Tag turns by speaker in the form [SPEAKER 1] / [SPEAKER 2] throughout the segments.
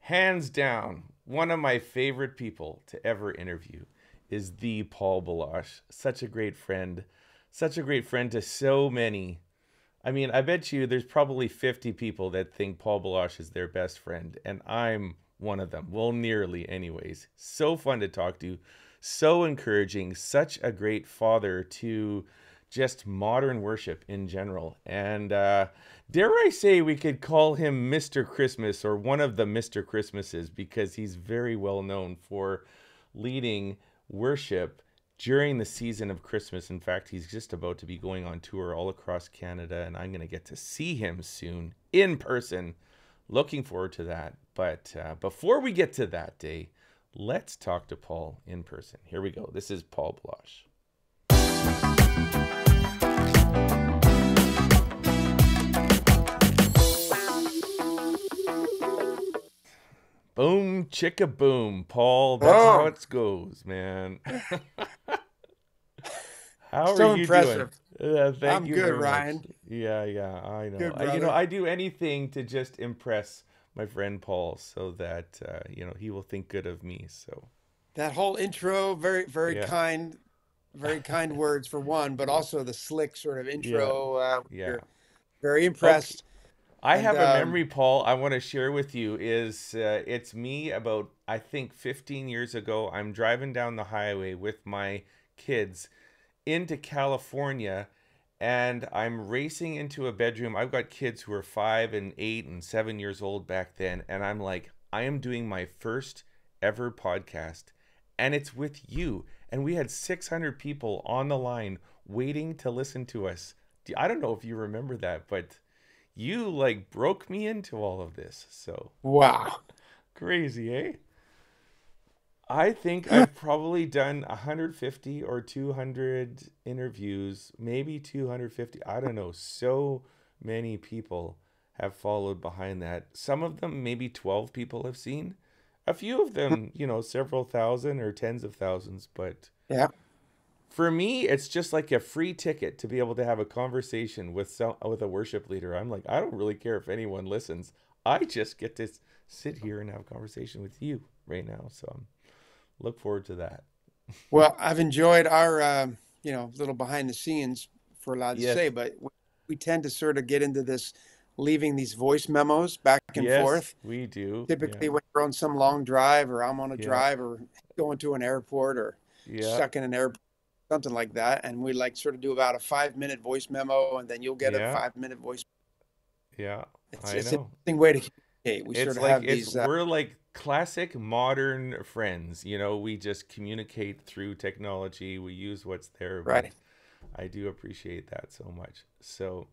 [SPEAKER 1] hands down, one of my favorite people to ever interview is the Paul Baloche. Such a great friend to so many. I mean, I bet you there's probably 50 people that think Paul Baloche is their best friend, and I'm one of them. Well, nearly, anyways. So fun to talk to, so encouraging, such a great father to just modern worship in general. And dare I say, we could call him Mr. Christmas or one of the Mr. Christmases because he's very well known for leading worship during the season of Christmas. In fact, he's just about to be going on tour all across Canada, and I'm going to get to see him soon in person. Looking forward to that. But before we get to that day, let's talk to Paul in person. Here we go. This is Paul Baloche. Boom, chicka boom, Paul. That's how it goes, man. How
[SPEAKER 2] So
[SPEAKER 1] are you doing?
[SPEAKER 2] impressive.
[SPEAKER 1] Thank
[SPEAKER 2] I'm
[SPEAKER 1] you
[SPEAKER 2] good,
[SPEAKER 1] very much.
[SPEAKER 2] Ryan.
[SPEAKER 1] Yeah, I know.
[SPEAKER 2] Good, brother.
[SPEAKER 1] I do anything to just impress my friend Paul so that, he will think good of me. So,
[SPEAKER 2] That whole intro,
[SPEAKER 1] yeah,
[SPEAKER 2] very kind words for one, but
[SPEAKER 1] yeah,
[SPEAKER 2] also the slick sort of
[SPEAKER 1] yeah,
[SPEAKER 2] intro.
[SPEAKER 1] yeah.
[SPEAKER 2] You're very
[SPEAKER 1] Okay.
[SPEAKER 2] impressed.
[SPEAKER 1] I
[SPEAKER 2] And
[SPEAKER 1] have a memory, Paul, I want to share with you is it's me about, I think, 15 years ago. I'm driving down the highway with my kids into California, and I'm racing into a bedroom. I've got kids who are 5 and 8 and 7 years old back then, and I'm like, I am doing my first ever podcast, and it's with you. And we had 600 people on the line waiting to listen to us. I don't know if you remember that, but you like broke me into all of this. So
[SPEAKER 2] wow.
[SPEAKER 1] crazy, eh? I think I've probably done 150 or 200 interviews, maybe 250. I don't know. So many people have followed behind that. Some of them, maybe 12 people have seen. A few of them, several thousand or tens of thousands. But
[SPEAKER 2] Yeah.
[SPEAKER 1] for me, it's just like a free ticket to be able to have a conversation with a worship leader. I'm like, I don't really care if anyone listens. I just get to sit here and have a conversation with you right now. So look forward to that.
[SPEAKER 2] Well, I've enjoyed our, little behind the scenes, if we're allowed to say,
[SPEAKER 1] Yes.
[SPEAKER 2] but we tend to sort of get into this, leaving these voice memos back and
[SPEAKER 1] Yes,
[SPEAKER 2] forth.
[SPEAKER 1] we do. Yeah.
[SPEAKER 2] Typically, when you're on some long drive, or I'm on a
[SPEAKER 1] Yeah.
[SPEAKER 2] drive, or going to an airport, or
[SPEAKER 1] Yeah.
[SPEAKER 2] stuck in an airport, something like that, and we like sort of do about a 5 minute voice memo, and then you'll get a
[SPEAKER 1] Yeah.
[SPEAKER 2] 5 minute voice.
[SPEAKER 1] Yeah. I
[SPEAKER 2] It's an
[SPEAKER 1] know.
[SPEAKER 2] interesting way to communicate. We sort
[SPEAKER 1] It's
[SPEAKER 2] of
[SPEAKER 1] like
[SPEAKER 2] have
[SPEAKER 1] it's
[SPEAKER 2] these,
[SPEAKER 1] we're like classic modern friends. We just communicate through technology. We use what's there, but
[SPEAKER 2] right.
[SPEAKER 1] I do appreciate that so much. So,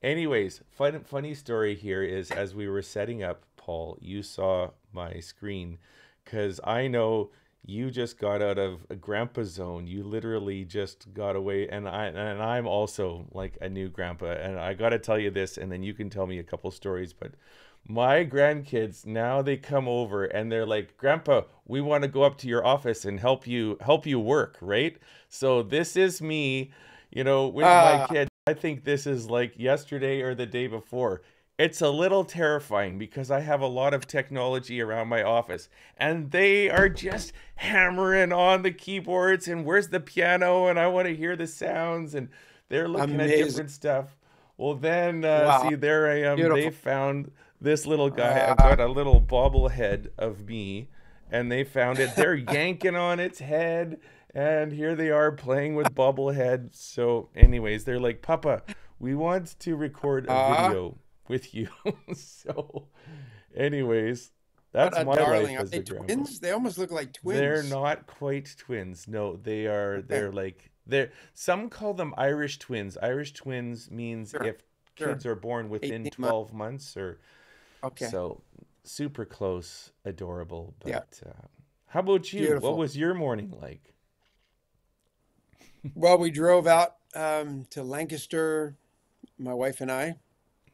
[SPEAKER 1] anyways, funny story here is as we were setting up, Paul, you saw my screen because I know you just got out of a grandpa zone. You literally just got away, and I'm also like a new grandpa, and I got to tell you this, and then you can tell me a couple stories. But my grandkids now they come over and they're like, "Grandpa, we want to go up to your office and help you work, right?" So this is me with my
[SPEAKER 2] Ah,
[SPEAKER 1] kids. I think this is like yesterday or the day before. It's a little terrifying because I have a lot of technology around my office and they are just hammering on the keyboards and where's the piano and I want to hear the sounds and they're looking at
[SPEAKER 2] amazing.
[SPEAKER 1] different stuff. Well, then,
[SPEAKER 2] Wow.
[SPEAKER 1] see, there I am. They
[SPEAKER 2] Beautiful.
[SPEAKER 1] found this little guy. I've
[SPEAKER 2] Uh,
[SPEAKER 1] got a little bobblehead of me and they found it. They're yanking on its head and here they are playing with bobblehead. So, anyways, they're like, Papa, we want to record a
[SPEAKER 2] uh,
[SPEAKER 1] video with you. So, anyways,
[SPEAKER 2] what
[SPEAKER 1] that's
[SPEAKER 2] a
[SPEAKER 1] my
[SPEAKER 2] darling.
[SPEAKER 1] life
[SPEAKER 2] Are
[SPEAKER 1] as
[SPEAKER 2] they
[SPEAKER 1] a grandpa.
[SPEAKER 2] twins? They almost look like
[SPEAKER 1] They're
[SPEAKER 2] twins.
[SPEAKER 1] not quite twins. No, they are.
[SPEAKER 2] Okay.
[SPEAKER 1] They're like they're. Some call them Irish twins. Irish twins means
[SPEAKER 2] Sure.
[SPEAKER 1] if
[SPEAKER 2] Sure.
[SPEAKER 1] kids are born within
[SPEAKER 2] 18 months.
[SPEAKER 1] 12 months or
[SPEAKER 2] Okay.
[SPEAKER 1] so. Super close, adorable.
[SPEAKER 2] Yeah.
[SPEAKER 1] But how about you? What
[SPEAKER 2] Beautiful.
[SPEAKER 1] was your morning like?
[SPEAKER 2] Well, we drove out to Lancaster, my wife and I,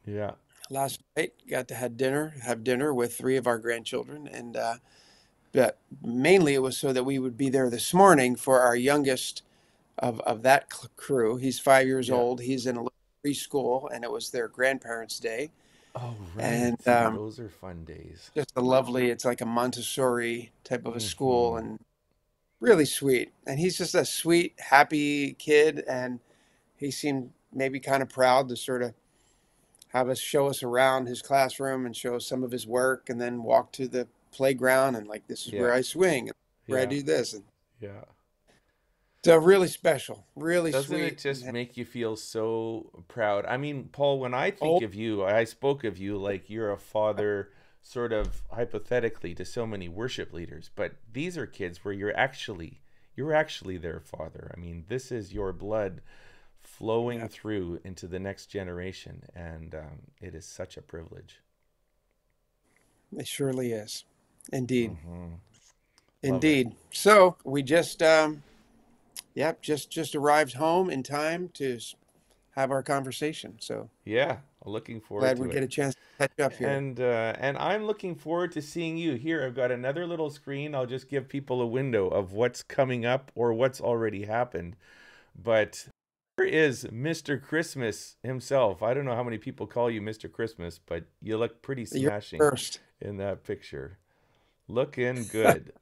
[SPEAKER 1] Yeah,
[SPEAKER 2] last night. Got to have dinner with three of our grandchildren, and but mainly it was so that we would be there this morning for our youngest of that crew. He's 5 years
[SPEAKER 1] yeah,
[SPEAKER 2] old. He's in a little preschool, and it was their grandparents' day.
[SPEAKER 1] Oh,
[SPEAKER 2] And
[SPEAKER 1] right. Those are fun days.
[SPEAKER 2] just a lovely, it's like a Montessori type of a school,
[SPEAKER 1] Mm-hmm.
[SPEAKER 2] and really sweet. And he's just a sweet, happy kid. And he seemed maybe kind of proud to sort of have us show us around his classroom and show us some of his work, and then walk to the playground and like, this is
[SPEAKER 1] Yeah.
[SPEAKER 2] where I swing, and where I
[SPEAKER 1] Yeah.
[SPEAKER 2] do this. And
[SPEAKER 1] Yeah.
[SPEAKER 2] so really special, really
[SPEAKER 1] Doesn't it
[SPEAKER 2] sweet.
[SPEAKER 1] just
[SPEAKER 2] And
[SPEAKER 1] make you feel so proud? I mean, Paul, when I think
[SPEAKER 2] oh,
[SPEAKER 1] of you, I spoke of you like you're a father, sort of hypothetically, to so many worship leaders. But these are kids where you're actually their father. I mean, this is your blood flowing
[SPEAKER 2] yeah,
[SPEAKER 1] through into the next generation, and it is such a privilege.
[SPEAKER 2] it surely is. Indeed.
[SPEAKER 1] Hmm. Love it.
[SPEAKER 2] Indeed. So we just, yep, just arrived home in time to have our conversation. So
[SPEAKER 1] Yeah, looking forward
[SPEAKER 2] glad we
[SPEAKER 1] to
[SPEAKER 2] get
[SPEAKER 1] it.
[SPEAKER 2] a chance to catch up here.
[SPEAKER 1] And I'm looking forward to seeing you here. I've got another little screen. I'll just give people a window of what's coming up or what's already happened. But here is Mr. Christmas himself. I don't know how many people call you Mr. Christmas, but you look pretty
[SPEAKER 2] You're
[SPEAKER 1] smashing
[SPEAKER 2] first.
[SPEAKER 1] in that picture. Looking good.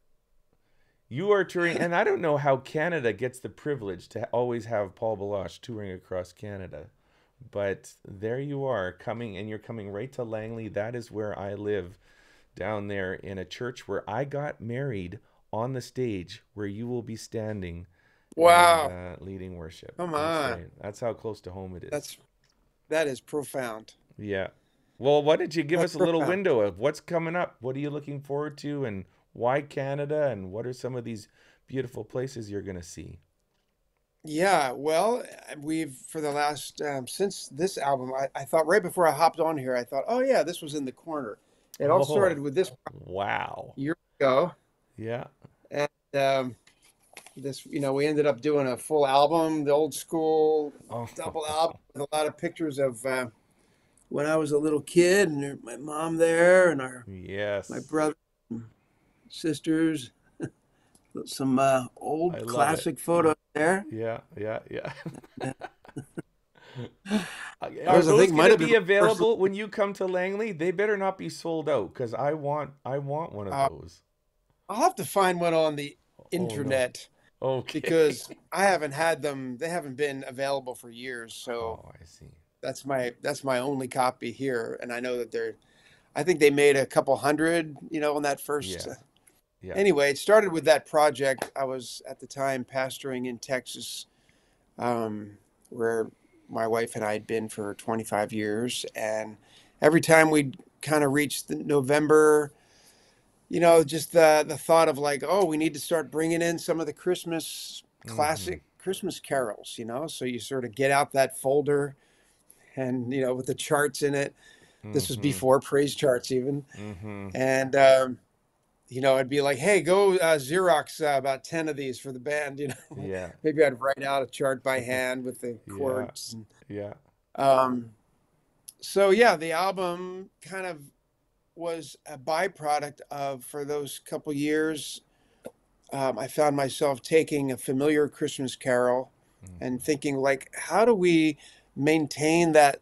[SPEAKER 1] You are touring, and I don't know how Canada gets the privilege to always have Paul Baloche touring across Canada. But there you are coming, and you're coming right to Langley. That is where I live, down there in a church where I got married on the stage where you will be standing and
[SPEAKER 2] Wow.
[SPEAKER 1] leading worship.
[SPEAKER 2] Come
[SPEAKER 1] That's
[SPEAKER 2] on.
[SPEAKER 1] right. That's how close to home it is.
[SPEAKER 2] That's that is profound.
[SPEAKER 1] Yeah. Well, why don't you give
[SPEAKER 2] That's
[SPEAKER 1] us a little
[SPEAKER 2] profound.
[SPEAKER 1] window of what's coming up? What are you looking forward to, and why Canada, and what are some of these beautiful places you're going to see?
[SPEAKER 2] Yeah, well, we've for the last since this album, I thought right before I hopped on here, I thought, oh yeah, this was in the corner. It all started
[SPEAKER 1] Oh,
[SPEAKER 2] with this
[SPEAKER 1] wow.
[SPEAKER 2] year ago,
[SPEAKER 1] Yeah.
[SPEAKER 2] and this, we ended up doing a full album, the old school
[SPEAKER 1] Oh,
[SPEAKER 2] double album with a lot of pictures of when I was a little kid, and my mom there, and my
[SPEAKER 1] yes.
[SPEAKER 2] brother, and sisters, some
[SPEAKER 1] I
[SPEAKER 2] old
[SPEAKER 1] love it.
[SPEAKER 2] classic photos there.
[SPEAKER 1] Yeah, yeah, yeah.
[SPEAKER 2] Yeah.
[SPEAKER 1] Are
[SPEAKER 2] Those I
[SPEAKER 1] those
[SPEAKER 2] think
[SPEAKER 1] going
[SPEAKER 2] might
[SPEAKER 1] to
[SPEAKER 2] have been
[SPEAKER 1] be
[SPEAKER 2] my first.
[SPEAKER 1] available when you come to Langley? They better not be sold out because I want one of
[SPEAKER 2] Uh,
[SPEAKER 1] those.
[SPEAKER 2] I'll have to find one on the
[SPEAKER 1] Oh no.
[SPEAKER 2] internet
[SPEAKER 1] Okay.
[SPEAKER 2] because I haven't had them. They haven't been available for years. So
[SPEAKER 1] Oh, I see.
[SPEAKER 2] that's my only copy here, and I know that they're. I think they made a couple hundred, on that first.
[SPEAKER 1] Yeah. Yeah.
[SPEAKER 2] Anyway, it started with that project. I was at the time pastoring in Texas, where my wife and I had been for 25 years, and every time we'd kind of reach the November, just the thought of like, oh, we need to start bringing in some of the Christmas
[SPEAKER 1] Mm-hmm.
[SPEAKER 2] classic Christmas carols, so you sort of get out that folder, and with the charts in it. This was
[SPEAKER 1] Mm-hmm.
[SPEAKER 2] before PraiseCharts even,
[SPEAKER 1] Mm-hmm.
[SPEAKER 2] and I'd be like, hey, go Xerox about 10 of these for the band.
[SPEAKER 1] Yeah.
[SPEAKER 2] Maybe I'd write out a chart by hand with the
[SPEAKER 1] Yeah.
[SPEAKER 2] chords.
[SPEAKER 1] Yeah.
[SPEAKER 2] Um, so yeah, the album kind of was a byproduct of, for those couple years, I found myself taking a familiar Christmas carol and
[SPEAKER 1] Mm-hmm.
[SPEAKER 2] thinking like, how do we maintain that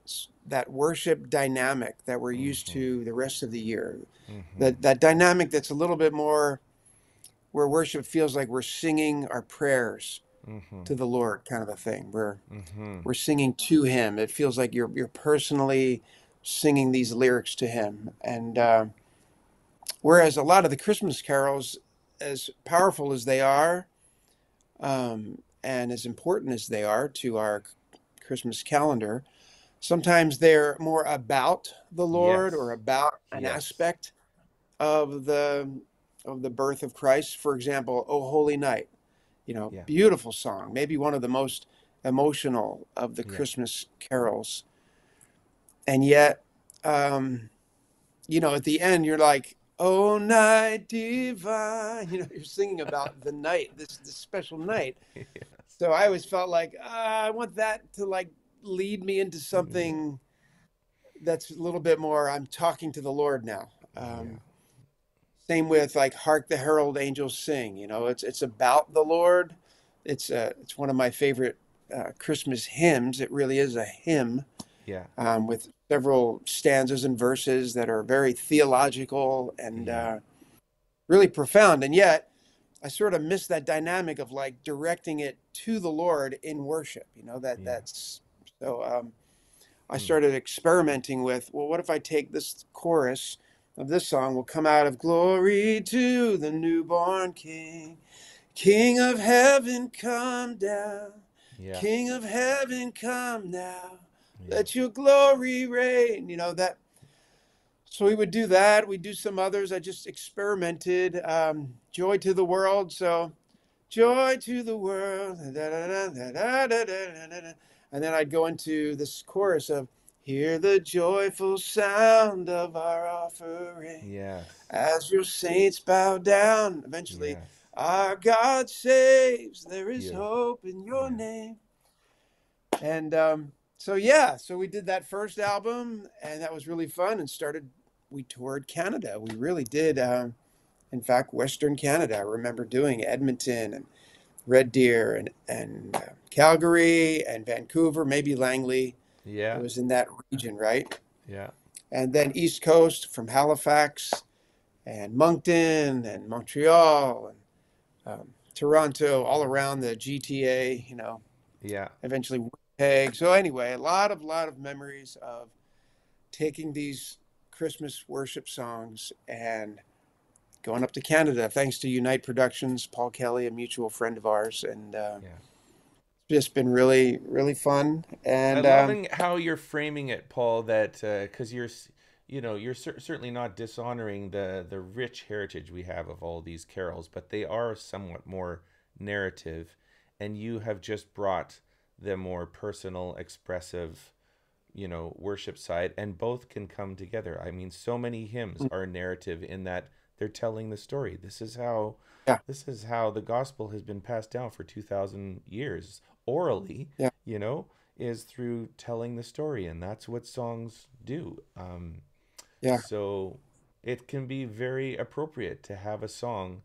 [SPEAKER 2] worship dynamic that we're used
[SPEAKER 1] Mm-hmm.
[SPEAKER 2] to the rest of the year?
[SPEAKER 1] Mm-hmm.
[SPEAKER 2] That dynamic that's a little bit more where worship feels like we're singing our prayers
[SPEAKER 1] Mm-hmm.
[SPEAKER 2] to the Lord, kind of a thing. We're
[SPEAKER 1] Mm-hmm.
[SPEAKER 2] we're singing to Him. It feels like you're personally singing these lyrics to Him, and whereas a lot of the Christmas carols, as powerful as they are, and as important as they are to our Christmas calendar, sometimes they're more about the Lord or
[SPEAKER 1] Yes.
[SPEAKER 2] about an
[SPEAKER 1] Yes.
[SPEAKER 2] aspect of the birth of Christ. For example, "O Holy Night,"
[SPEAKER 1] Yeah.
[SPEAKER 2] beautiful song, maybe one of the most emotional of the
[SPEAKER 1] Yeah.
[SPEAKER 2] Christmas carols. And yet, um, at the end, you're like, "Oh, night divine," you're singing about the night, this special night.
[SPEAKER 1] Yes.
[SPEAKER 2] So I always felt like, I want that to like lead me into
[SPEAKER 1] Yeah.
[SPEAKER 2] something that's a little bit more. I'm talking to the Lord now.
[SPEAKER 1] Yeah.
[SPEAKER 2] Same with like "Hark the Herald Angels Sing." It's about the Lord. It's one of my favorite Christmas hymns. It really is a hymn.
[SPEAKER 1] Yeah.
[SPEAKER 2] with several stanzas and verses that are very theological and
[SPEAKER 1] Yeah.
[SPEAKER 2] really profound. And yet, I sort of miss that dynamic of like directing it to the Lord in worship.
[SPEAKER 1] Yeah.
[SPEAKER 2] That's so. I
[SPEAKER 1] Mm.
[SPEAKER 2] started experimenting with, well, what if I take this chorus of this song will come out of glory to the newborn King, King of heaven, come down,
[SPEAKER 1] Yeah.
[SPEAKER 2] King of heaven, come now,
[SPEAKER 1] Yeah.
[SPEAKER 2] let your glory reign. That. So we would do that. We'd do some others. I just experimented. Joy to the world. So joy to the world. And then I'd go into this chorus of hear the joyful sound of our offering
[SPEAKER 1] Yes.
[SPEAKER 2] as your saints bow down. Eventually,
[SPEAKER 1] Yes.
[SPEAKER 2] our God saves. There is
[SPEAKER 1] Beautiful.
[SPEAKER 2] hope in your
[SPEAKER 1] Yeah.
[SPEAKER 2] name. And so, yeah, so we did that first album, and that was really fun. And we toured Canada. We really did. In fact, Western Canada. I remember doing Edmonton and Red Deer and Calgary and Vancouver, maybe Langley. It
[SPEAKER 1] Yeah.
[SPEAKER 2] was in that region, right?
[SPEAKER 1] Yeah.
[SPEAKER 2] And then East Coast from Halifax and Moncton and Montreal and Toronto, all around the GTA.
[SPEAKER 1] Yeah.
[SPEAKER 2] Eventually Winnipeg. So anyway, a lot of memories of taking these Christmas worship songs and going up to Canada, thanks to Unite Productions, Paul Kelly, a mutual friend of ours, and
[SPEAKER 1] Yeah.
[SPEAKER 2] just been really, really fun.
[SPEAKER 1] I'm
[SPEAKER 2] And
[SPEAKER 1] loving how you're framing it, Paul. That because you're certainly not dishonoring the rich heritage we have of all these carols, but they are somewhat more narrative, and you have just brought the more personal, expressive, worship side, and both can come together. I mean, so many hymns are narrative in that they're telling the story.
[SPEAKER 2] yeah,
[SPEAKER 1] This is how the gospel has been passed down for 2000 years orally,
[SPEAKER 2] yeah,
[SPEAKER 1] you know, is through telling the story, and that's what songs do.
[SPEAKER 2] yeah,
[SPEAKER 1] So it can be very appropriate to have a song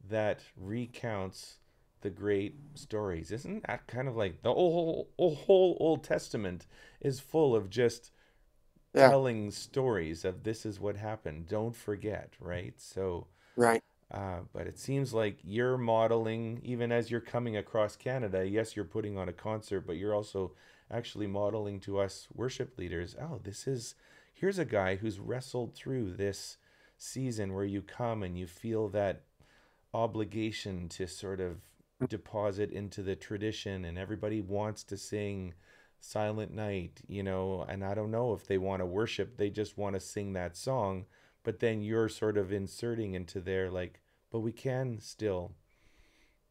[SPEAKER 1] that recounts the great stories. Isn't that kind of like the whole Old Testament is full of just
[SPEAKER 2] yeah,
[SPEAKER 1] telling stories of this is what happened. Don't forget, right? So,
[SPEAKER 2] right,
[SPEAKER 1] but it seems like you're modeling, even as you're coming across Canada. Yes, you're putting on a concert, but you're also actually modeling to us worship leaders. Oh, here's a guy who's wrestled through this season where you come and you feel that obligation to sort of deposit into the tradition, and everybody wants to sing Silent Night, and I don't know if they want to worship, they just want to sing that song, but then you're sort of inserting into their like, but we can still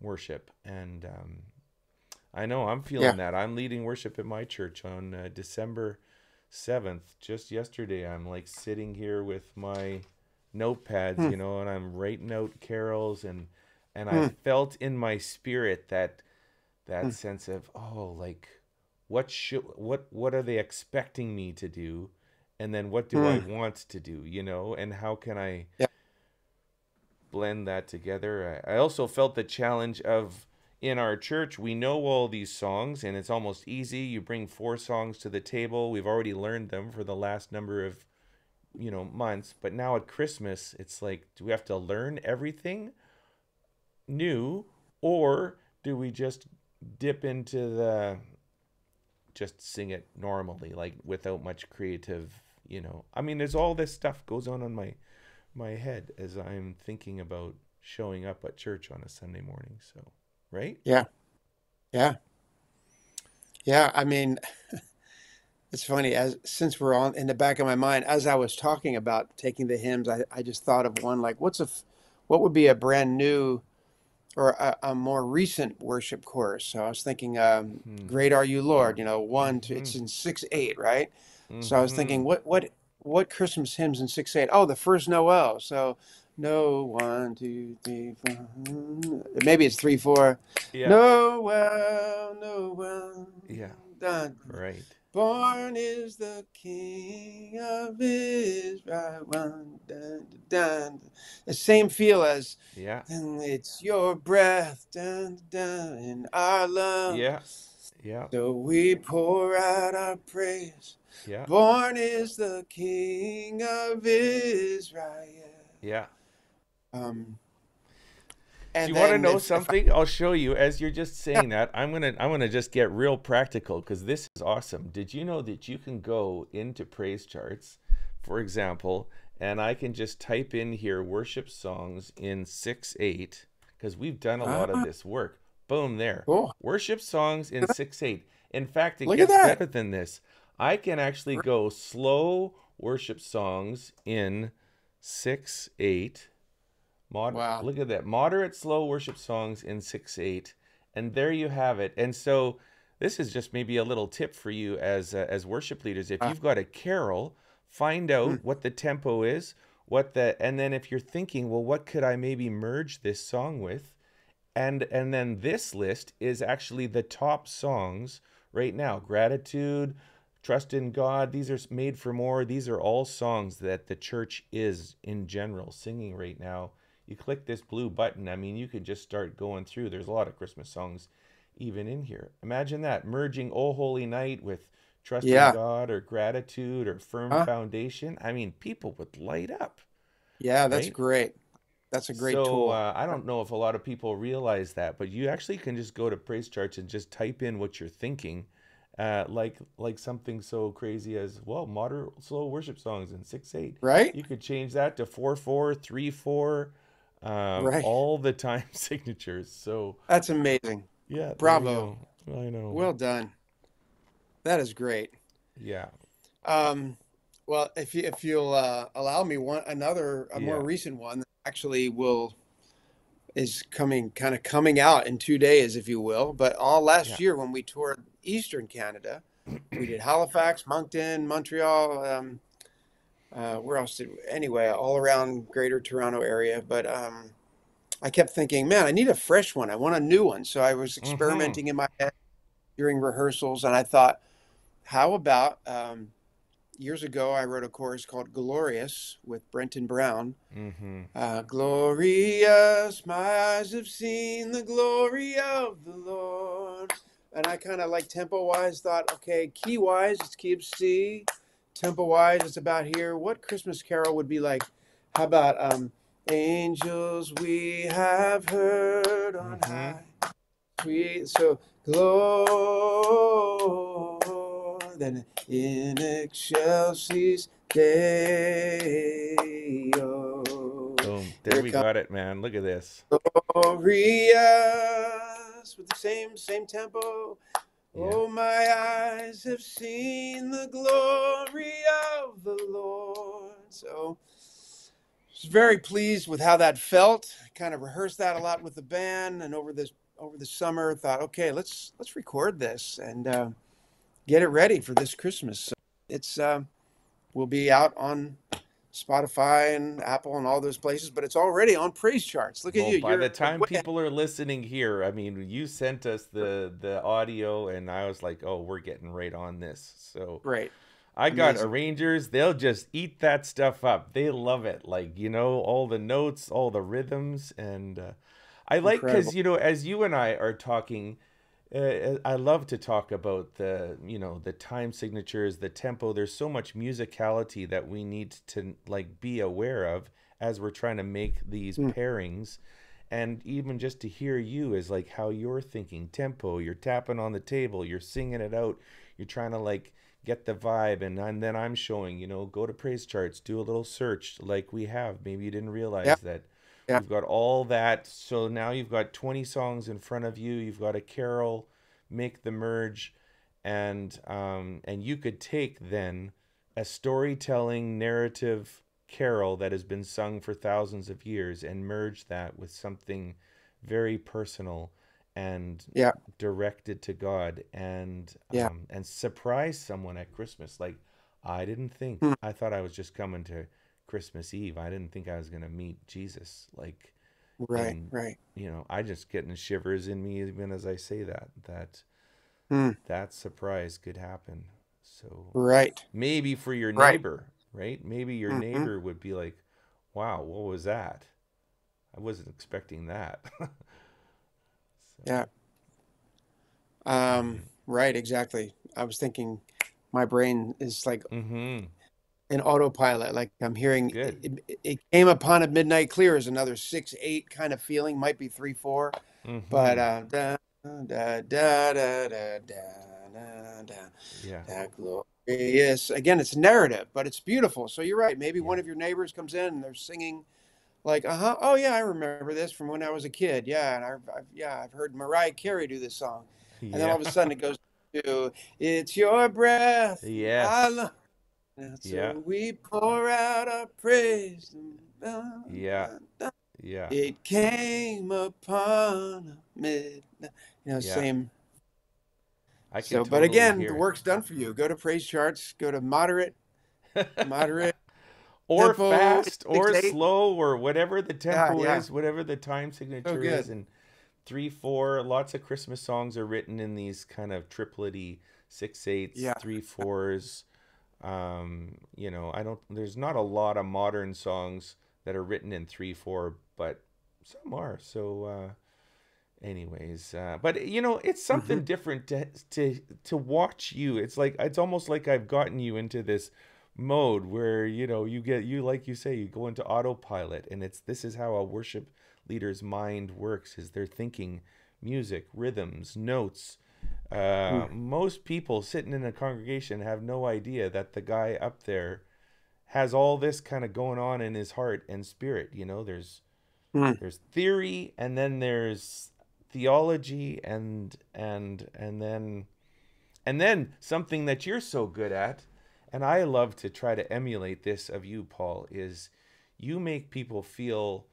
[SPEAKER 1] worship. And I know I'm
[SPEAKER 2] yeah,
[SPEAKER 1] feeling that. I'm leading worship at my church on December 7th. Just yesterday, I'm like sitting here with my notepads,
[SPEAKER 2] hmm,
[SPEAKER 1] and I'm writing out carols, and I
[SPEAKER 2] hmm,
[SPEAKER 1] felt in my spirit that
[SPEAKER 2] hmm,
[SPEAKER 1] sense of, oh, like what are they expecting me to do, and then what do I
[SPEAKER 2] hmm,
[SPEAKER 1] want to do, and how can I
[SPEAKER 2] yeah,
[SPEAKER 1] blend that together. I also felt the challenge of, in our church, we know all these songs and it's almost easy. You bring four songs to the table. We've already learned them for the last number of, months. But now at Christmas, it's like, do we have to learn everything new, or do we just dip into the just sing it normally, like without much creative, I mean, there's all this stuff goes on my head as I'm thinking about showing up at church on a Sunday morning. So, right?
[SPEAKER 2] yeah, yeah, yeah. I mean, it's funny as since we're on in the back of my mind as I was talking about taking the hymns, I just thought of one like what would be a brand new or a more recent worship chorus. So I was thinking,
[SPEAKER 1] Hmm.
[SPEAKER 2] "Great are you, Lord." One, two,
[SPEAKER 1] Mm-hmm.
[SPEAKER 2] it's in 6/8, right? So I was
[SPEAKER 1] Mm-hmm.
[SPEAKER 2] thinking, what Christmas hymns in 6/8? Oh, the first Noel. So no, 1, 2, 3, 4. Maybe it's 3, 4.
[SPEAKER 1] Yeah.
[SPEAKER 2] Noel, Noel.
[SPEAKER 1] Yeah.
[SPEAKER 2] Dun.
[SPEAKER 1] Right.
[SPEAKER 2] Born is the King of Israel. Dun, dun, dun. The same feel as
[SPEAKER 1] Yeah.
[SPEAKER 2] and it's your breath dun, dun, in our
[SPEAKER 1] Yeah.
[SPEAKER 2] lungs.
[SPEAKER 1] Yeah.
[SPEAKER 2] So we pour out our praise.
[SPEAKER 1] Yeah.
[SPEAKER 2] Born is the King of Israel.
[SPEAKER 1] Yeah.
[SPEAKER 2] Um,
[SPEAKER 1] Do
[SPEAKER 2] and
[SPEAKER 1] you want to
[SPEAKER 2] then
[SPEAKER 1] know
[SPEAKER 2] if I,
[SPEAKER 1] something? I'll show you as you're just
[SPEAKER 2] yeah,
[SPEAKER 1] saying that. I'm gonna just get real practical because this is awesome. Did you know that you can go into Praise Charts, for example, and I can just type in here worship songs in 6/8 because we've done a lot of
[SPEAKER 2] ah,
[SPEAKER 1] this work. Boom, there.
[SPEAKER 2] cool.
[SPEAKER 1] Worship songs in 6/8. In fact, it
[SPEAKER 2] Look at
[SPEAKER 1] gets
[SPEAKER 2] that.
[SPEAKER 1] better than this. I can actually go slow worship songs in 6/8.
[SPEAKER 2] Wow.
[SPEAKER 1] Look at that. Moderate slow worship songs in 6/8. And there you have it. And so this is just maybe a little tip for you as worship leaders. If
[SPEAKER 2] Ah,
[SPEAKER 1] you've got a carol, find
[SPEAKER 2] mm,
[SPEAKER 1] out what the tempo is, and then if you're thinking, well, what could I maybe merge this song with? And then this list is actually the top songs right now. Gratitude, Trust in God, these are made for more. These are all songs that the church is in general singing right now. You click this blue button, I mean, you could just start going through. There's a lot of Christmas songs even in here. Imagine that, merging Oh Holy Night with Trust in
[SPEAKER 2] yeah.
[SPEAKER 1] God or Gratitude or Firm
[SPEAKER 2] Huh?
[SPEAKER 1] Foundation. I mean, people would light up,
[SPEAKER 2] Yeah, that's
[SPEAKER 1] right?
[SPEAKER 2] great. That's a great
[SPEAKER 1] So
[SPEAKER 2] tool.
[SPEAKER 1] I don't know if a lot of people realize that, but you actually can just go to Praise Charts and just type in what you're thinking, like something so crazy as well, moderate slow worship songs in 6/8.
[SPEAKER 2] Right?
[SPEAKER 1] You could change that to 4/4, 3/4,
[SPEAKER 2] Right.
[SPEAKER 1] all the time signatures. So
[SPEAKER 2] That's amazing.
[SPEAKER 1] yeah, there you
[SPEAKER 2] Bravo.
[SPEAKER 1] go. I know.
[SPEAKER 2] Well done. That is great.
[SPEAKER 1] Yeah,
[SPEAKER 2] Um, well, if you'll allow me a more
[SPEAKER 1] yeah,
[SPEAKER 2] recent one that actually will is coming out in 2 days, if you will. But all last
[SPEAKER 1] yeah.
[SPEAKER 2] year when we toured Eastern Canada, we did Halifax, Moncton, Montreal. Where else did anyway? All around Greater Toronto area. But I kept thinking, man, I need a fresh one. I want a new one. So I was
[SPEAKER 1] Mm-hmm.
[SPEAKER 2] experimenting in my head during rehearsals, and I thought, how about years ago, I wrote a chorus called Glorious with Brenton Brown.
[SPEAKER 1] Mm-hmm.
[SPEAKER 2] Glorious, my eyes have seen the glory of the Lord. And I kind of like tempo wise thought, okay, key wise, it's key of C. Tempo wise, it's about here. What Christmas carol would be like? How about angels we have heard on
[SPEAKER 1] Mm-hmm.
[SPEAKER 2] high? Sweet, so glory, then in excelsis Deo.
[SPEAKER 1] Boom. There
[SPEAKER 2] Here it
[SPEAKER 1] we
[SPEAKER 2] comes,
[SPEAKER 1] got it, man. Look at this.
[SPEAKER 2] glorious, with the same tempo.
[SPEAKER 1] Yeah.
[SPEAKER 2] Oh, my eyes have seen the glory of the Lord. So, I was very pleased with how that felt. I kind of rehearsed that a lot with the band, and over the summer, thought, okay, let's record this and get it ready for this Christmas. So it's will be out on Spotify and Apple and all those places, but it's already on Praise Charts. Look at
[SPEAKER 1] Well,
[SPEAKER 2] you,
[SPEAKER 1] by the
[SPEAKER 2] you're
[SPEAKER 1] time
[SPEAKER 2] way ahead.
[SPEAKER 1] people are listening here, I mean, you sent us the audio, and I was like, "Oh, we're getting right on this." So
[SPEAKER 2] Great,
[SPEAKER 1] I got
[SPEAKER 2] amazing,
[SPEAKER 1] arrangers; they'll just eat that stuff up. They love it, like all the notes, all the rhythms, and I like because
[SPEAKER 2] incredible.
[SPEAKER 1] as you and I are talking, I love to talk about the time signatures, the tempo. There's so much musicality that we need to like be aware of as we're trying to make these
[SPEAKER 2] Mm,
[SPEAKER 1] pairings. And even just to hear you is like how you're thinking tempo, you're tapping on the table, you're singing it out, you're trying to like get the vibe. And then I'm showing, go to Praise Charts, do a little search like we have. Maybe you didn't
[SPEAKER 2] yeah,
[SPEAKER 1] realize that
[SPEAKER 2] yeah,
[SPEAKER 1] we've got all that. So now you've got 20 songs in front of you. You've got a carol, make the merge, and you could take then a storytelling narrative carol that has been sung for thousands of years and merge that with something very personal and
[SPEAKER 2] yeah,
[SPEAKER 1] directed to God,
[SPEAKER 2] yeah.
[SPEAKER 1] and surprise someone at Christmas. Like I didn't think.
[SPEAKER 2] Mm,
[SPEAKER 1] I thought I was just coming to Christmas Eve. I didn't think I was gonna meet Jesus. Like,
[SPEAKER 2] right,
[SPEAKER 1] and
[SPEAKER 2] right,
[SPEAKER 1] I just getting shivers in me even as I say
[SPEAKER 2] mm,
[SPEAKER 1] that surprise could happen. So
[SPEAKER 2] right,
[SPEAKER 1] maybe for your
[SPEAKER 2] right.
[SPEAKER 1] neighbor, right? Maybe your
[SPEAKER 2] Hmm.
[SPEAKER 1] neighbor would be like, "Wow, what was that? I wasn't expecting that." So,
[SPEAKER 2] Yeah. Um,
[SPEAKER 1] right.
[SPEAKER 2] Right, exactly. I was thinking my brain is like
[SPEAKER 1] Mm-hmm.
[SPEAKER 2] an autopilot. Like I'm hearing
[SPEAKER 1] Good.
[SPEAKER 2] it came upon a midnight clear is another 6/8 kind of feeling. Might be 3/4, but
[SPEAKER 1] Mm-hmm.
[SPEAKER 2] da da da da da da da
[SPEAKER 1] Yeah.
[SPEAKER 2] da glorious. Again, it's narrative, but it's beautiful. So you're right. Maybe
[SPEAKER 1] Yeah.
[SPEAKER 2] one of your neighbors comes in and they're singing like, uh-huh, oh yeah, I remember this from when I was a kid. Yeah, and I've heard Mariah Carey do this song, and then all
[SPEAKER 1] Yeah.
[SPEAKER 2] of a sudden it goes to "It's Your Breath I
[SPEAKER 1] Yes.
[SPEAKER 2] Love." And
[SPEAKER 1] Yeah.
[SPEAKER 2] so we pour out our praise.
[SPEAKER 1] Yeah. Yeah.
[SPEAKER 2] It came upon a midnight.
[SPEAKER 1] Yeah.
[SPEAKER 2] Same.
[SPEAKER 1] I can
[SPEAKER 2] So, but
[SPEAKER 1] totally
[SPEAKER 2] again, the
[SPEAKER 1] hear
[SPEAKER 2] work's done for you. Go to Praise Charts. Go to moderate,
[SPEAKER 1] it.
[SPEAKER 2] moderate
[SPEAKER 1] Or
[SPEAKER 2] tempo,
[SPEAKER 1] fast
[SPEAKER 2] six
[SPEAKER 1] or
[SPEAKER 2] eight.
[SPEAKER 1] slow or whatever the
[SPEAKER 2] Yeah,
[SPEAKER 1] tempo
[SPEAKER 2] yeah.
[SPEAKER 1] is, whatever the time
[SPEAKER 2] So
[SPEAKER 1] signature is.
[SPEAKER 2] good.
[SPEAKER 1] And 3/4, lots of Christmas songs are written in these kind of triplety 6/8s,
[SPEAKER 2] Yeah.
[SPEAKER 1] 3/4s. I don't, there's not a lot of modern songs that are written in 3/4, but some are. So, anyways, but it's
[SPEAKER 2] Hmm.
[SPEAKER 1] something different to watch you. It's like it's almost like I've gotten you into this mode where you like you say, you go into autopilot, and this is how a worship leader's mind works, is they're thinking music, rhythms, notes. Most people sitting in a congregation have no idea that the guy up there has all this kind of going on in his heart and spirit.
[SPEAKER 2] Mm-hmm.
[SPEAKER 1] There's theory, and then there's theology, and then something that you're so good at, and I love to try to emulate this of you, Paul, is you make people feel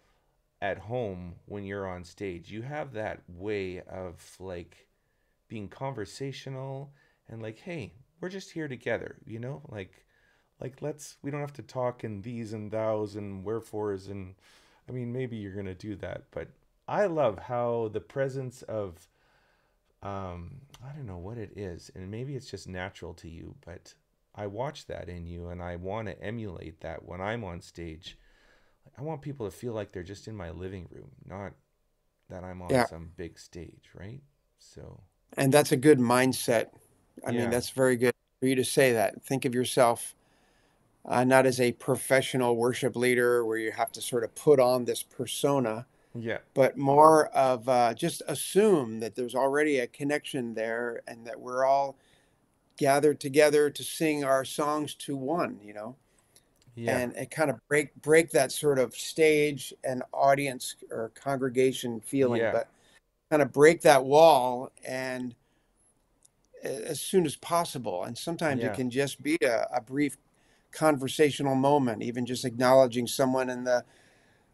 [SPEAKER 1] at home when you're on stage. You have that way of like being conversational and like, hey, we're just here together, like let's we don't have to talk in these and thous and wherefores, and I mean, maybe you're going to do that, but I love how the presence of I don't know what it is, and maybe it's just natural to you, but I watch that in you and I want to emulate that when I'm on stage. I want people to feel like they're just in my living room, not that I'm on
[SPEAKER 2] Yeah.
[SPEAKER 1] some big stage, right? So,
[SPEAKER 2] And that's a good mindset. I mean,
[SPEAKER 1] yeah.
[SPEAKER 2] that's very good for you to say that. Think of yourself not as a professional worship leader where you have to sort of put on this persona,
[SPEAKER 1] Yeah.
[SPEAKER 2] but more of just assume that there's already a connection there and that we're all gathered together to sing our songs to one.
[SPEAKER 1] Yeah.
[SPEAKER 2] And kind of break that sort of stage and audience or congregation feeling,
[SPEAKER 1] Yeah.
[SPEAKER 2] but kind of break that wall and as soon as possible. And sometimes it
[SPEAKER 1] Yeah.
[SPEAKER 2] can just be a brief conversational moment, even just acknowledging someone in the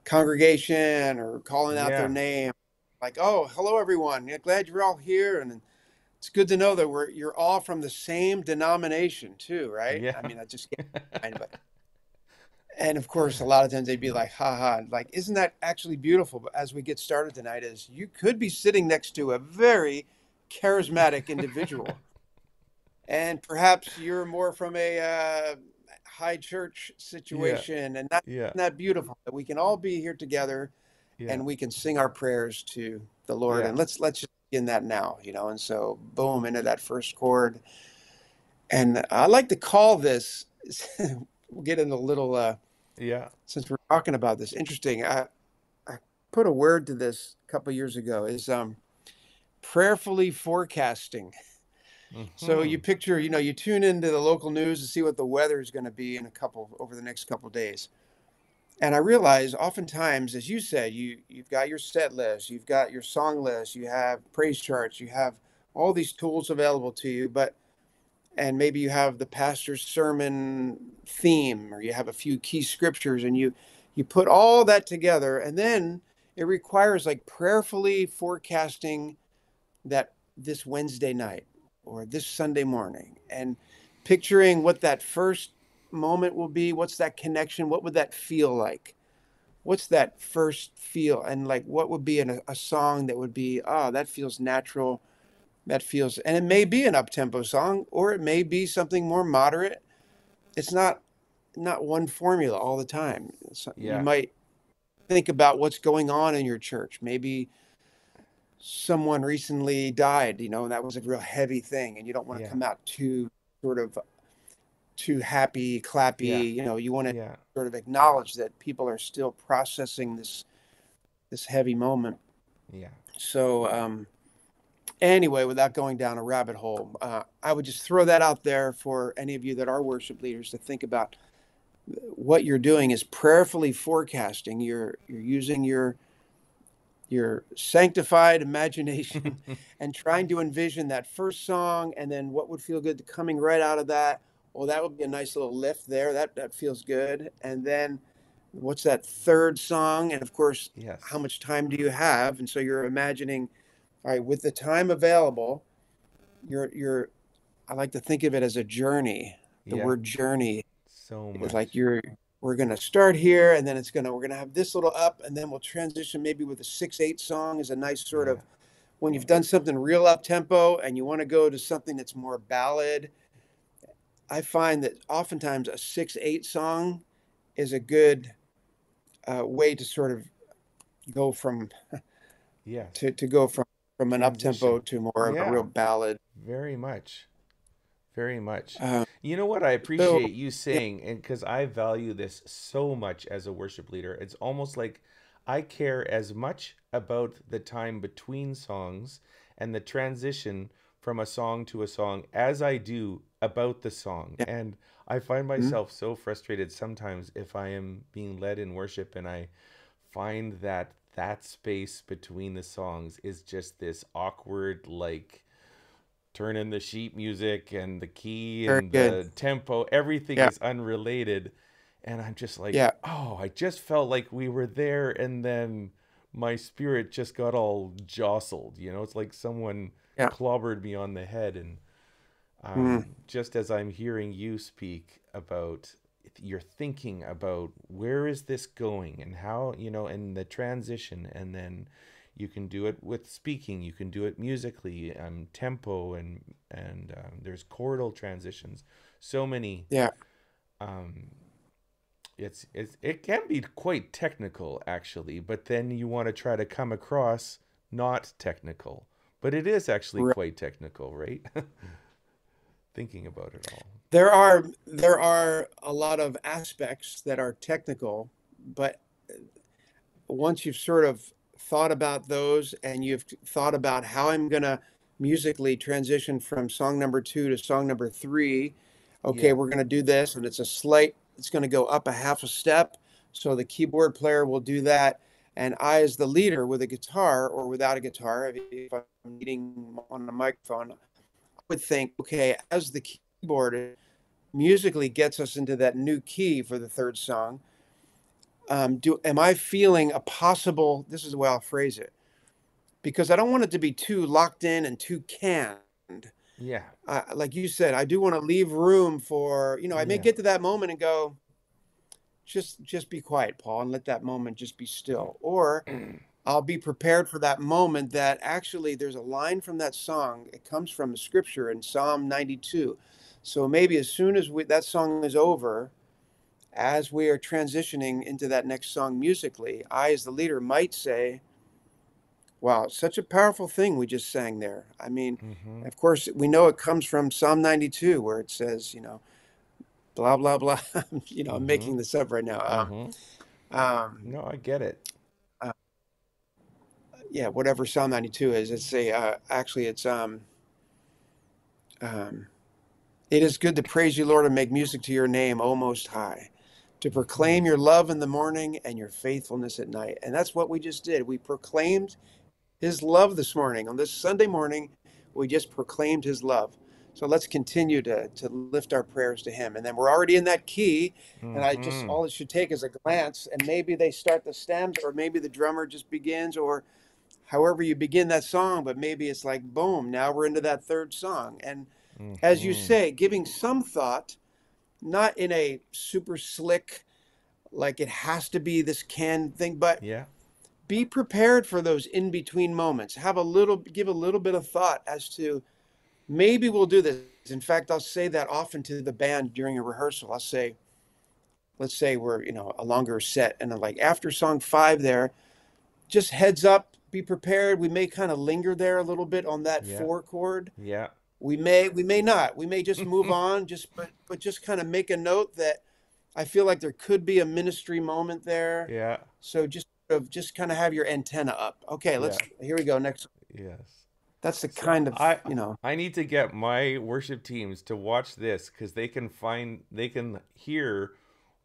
[SPEAKER 2] congregation or calling out their
[SPEAKER 1] Yeah.
[SPEAKER 2] name, like, "Oh, hello, everyone. Yeah, glad you're all here." And it's good to know that you're all from the same denomination too, right?
[SPEAKER 1] Yeah.
[SPEAKER 2] I mean, I just can't mind, but and of course, a lot of times they'd be like, "Ha ha!" Like, isn't that actually beautiful? But as we get started tonight, is you could be sitting next to a very charismatic individual, and perhaps you're more from a high church
[SPEAKER 1] Yeah.
[SPEAKER 2] situation, and that's
[SPEAKER 1] Yeah.
[SPEAKER 2] not beautiful that we can all be here together
[SPEAKER 1] Yeah.
[SPEAKER 2] and we can sing our prayers to the Lord.
[SPEAKER 1] Yeah.
[SPEAKER 2] And let's just begin that now. And so, boom, into that first chord. And I like to call this. We'll get into a little
[SPEAKER 1] Yeah.
[SPEAKER 2] since we're talking about this. Interesting. I put a word to this a couple years ago. Is prayerfully forecasting. So you
[SPEAKER 1] Mhm.
[SPEAKER 2] picture, you tune into the local news to see what the weather is going to be over the next couple days. And I realize oftentimes, as you said, you've got your set list, you've got your song list, you have praise charts, you have all these tools available to you, and maybe you have the pastor's sermon theme, or you have a few key scriptures, and you put all that together, and then it requires like prayerfully forecasting that this Wednesday night or this Sunday morning and picturing what that first moment will be. What's that connection? What would that feel like? What's that first feel? And like, what would be a song that would be, oh, that feels natural. That feels, and it may be an up tempo song or it may be something more moderate. It's not one formula all the time. You
[SPEAKER 1] Yeah.
[SPEAKER 2] might think about what's going on in your church. Maybe someone recently died, and that was a real heavy thing, and you don't want to
[SPEAKER 1] Yeah.
[SPEAKER 2] come out too sort of too happy,
[SPEAKER 1] Yeah.
[SPEAKER 2] clappy. You want to
[SPEAKER 1] Yeah.
[SPEAKER 2] sort of acknowledge that people are still processing this heavy moment.
[SPEAKER 1] Yeah.
[SPEAKER 2] So anyway, without going down a rabbit hole, I would just throw that out there for any of you that are worship leaders to think about. What you're doing is prayerfully forecasting. You're using your sanctified imagination and trying to envision that first song and then what would feel good coming right out of that. Well, that would be a nice little lift there. That feels good. And then what's that third song? And of course, how
[SPEAKER 1] Yes.
[SPEAKER 2] much time do you have? And so you're imagining, all right, with the time available, you're I like to think of it as a journey. The
[SPEAKER 1] Yeah.
[SPEAKER 2] word journey
[SPEAKER 1] So
[SPEAKER 2] is like
[SPEAKER 1] much.
[SPEAKER 2] we're gonna start here, and then we're gonna have this little up, and then we'll transition maybe with a 6/8 song is a nice sort
[SPEAKER 1] Yeah.
[SPEAKER 2] of when you've done something real up tempo and you want to go to something that's more ballad. I find that oftentimes a 6/8 song is a good way to sort of go from
[SPEAKER 1] Yes.
[SPEAKER 2] to go from an up tempo
[SPEAKER 1] Transition.
[SPEAKER 2] to more of a real
[SPEAKER 1] Yeah.
[SPEAKER 2] ballad.
[SPEAKER 1] Very much. Very much.
[SPEAKER 2] Uh,
[SPEAKER 1] You know what I
[SPEAKER 2] so
[SPEAKER 1] appreciate you
[SPEAKER 2] yeah,
[SPEAKER 1] saying, and because I value this so much as a worship leader, it's almost like I care as much about the time between songs and the transition from a song to a song as I do about the song.
[SPEAKER 2] yeah,
[SPEAKER 1] And I find
[SPEAKER 2] mhm,
[SPEAKER 1] myself so frustrated sometimes if I am being led in worship and I find that that space between the songs is just this awkward, like, turn in the sheet music and the key
[SPEAKER 2] very
[SPEAKER 1] and
[SPEAKER 2] good.
[SPEAKER 1] the tempo, everything
[SPEAKER 2] Yeah,
[SPEAKER 1] is unrelated. And I'm just like,
[SPEAKER 2] yeah,
[SPEAKER 1] oh, I just felt like we were there. And then my spirit just got all jostled. It's like someone
[SPEAKER 2] yeah,
[SPEAKER 1] clobbered me on the head. And
[SPEAKER 2] mm,
[SPEAKER 1] just as I'm hearing you speak about, you're thinking about where is this going and how, and the transition, and then you can do it with speaking, you can do it musically, tempo, and there's chordal transitions, so many.
[SPEAKER 2] yeah.
[SPEAKER 1] um it can be quite technical actually, but then you want to try to come across not technical, but it is actually
[SPEAKER 2] Right.
[SPEAKER 1] quite technical, right? Thinking about it all.
[SPEAKER 2] There are a lot of aspects that are technical, but once you've sort of thought about those and you've thought about how I'm going to musically transition from song number 2 to song number 3, okay,
[SPEAKER 1] Yeah.
[SPEAKER 2] we're going to do this, and it's going to go up a half a step. So the keyboard player will do that. And I, as the leader with a guitar or without a guitar, if I'm leading on a microphone, I would think, okay, as the keyboard musically gets us into that new key for the third song, am I feeling a possible, this is the way I'll phrase it, because I don't want it to be too locked in and too canned.
[SPEAKER 1] Yeah.
[SPEAKER 2] Like you said, I do want to leave room for, I may
[SPEAKER 1] Yeah.
[SPEAKER 2] get to that moment and go, just be quiet, Paul, and let that moment just be still. Or I'll be prepared for that moment that actually there's a line from that song. It comes from a scripture in Psalm 92. So maybe as soon as that song is over, as we are transitioning into that next song musically, I, as the leader, might say, wow, such a powerful thing we just sang there. I mean,
[SPEAKER 1] Mm-hmm.
[SPEAKER 2] of course, we know it comes from Psalm 92, where it says, blah, blah, blah. I'm
[SPEAKER 1] Mm-hmm.
[SPEAKER 2] making this up right now.
[SPEAKER 1] Mm-hmm.
[SPEAKER 2] Um,
[SPEAKER 1] No, I get it.
[SPEAKER 2] uh, yeah, whatever Psalm 92 is, actually, um, it is good to praise you, Lord, and make music to your name, O Most High, to
[SPEAKER 1] Mm-hmm.
[SPEAKER 2] proclaim your love in the morning and your faithfulness at night. And that's what we just did. We proclaimed his love this morning. On this Sunday morning, we just proclaimed his love. So let's continue to lift our prayers to him. And then we're already in that key. And
[SPEAKER 1] Mm-hmm.
[SPEAKER 2] all it should take is a glance. And maybe they start the stems, or maybe the drummer just begins, or however you begin that song. But maybe it's like, boom, now we're into that third song. And as you
[SPEAKER 1] Mm-hmm.
[SPEAKER 2] say, giving some thought, not in a super slick, like it has to be this canned thing, but
[SPEAKER 1] Yeah.
[SPEAKER 2] be prepared for those in between moments. Give a little bit of thought as to maybe we'll do this. In fact, I'll say that often to the band during a rehearsal. I'll say, let's say we're, a longer set, and then like after song 5 there, just heads up, be prepared. We may kind of linger there a little bit on that
[SPEAKER 1] Yeah.
[SPEAKER 2] four chord.
[SPEAKER 1] Yeah.
[SPEAKER 2] We may not. We may just move on, but just kind of make a note that I feel like there could be a ministry moment there.
[SPEAKER 1] Yeah.
[SPEAKER 2] So just kind of have your antenna up. Okay,
[SPEAKER 1] Yeah.
[SPEAKER 2] here we go next.
[SPEAKER 1] Yes.
[SPEAKER 2] That's the
[SPEAKER 1] So
[SPEAKER 2] kind of,
[SPEAKER 1] I need to get my worship teams to watch this because they can hear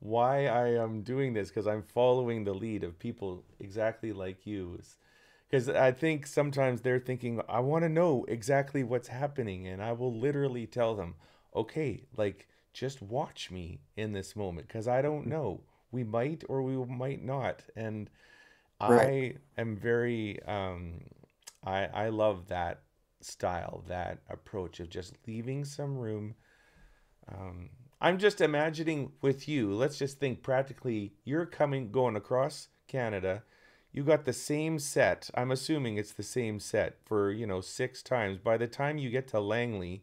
[SPEAKER 1] why I am doing this because I'm following the lead of people exactly like you. Because I think sometimes they're thinking, I want to know exactly what's happening, and I will literally tell them, okay, like just watch me in this moment because I don't know. We might or we might not, and
[SPEAKER 2] right,
[SPEAKER 1] I am very I love that style, that approach of just leaving some room. Um, I'm just imagining with you, let's just think practically, you're going across Canada. You got the same set. I'm assuming it's the same set for, 6 times. By the time you get to Langley,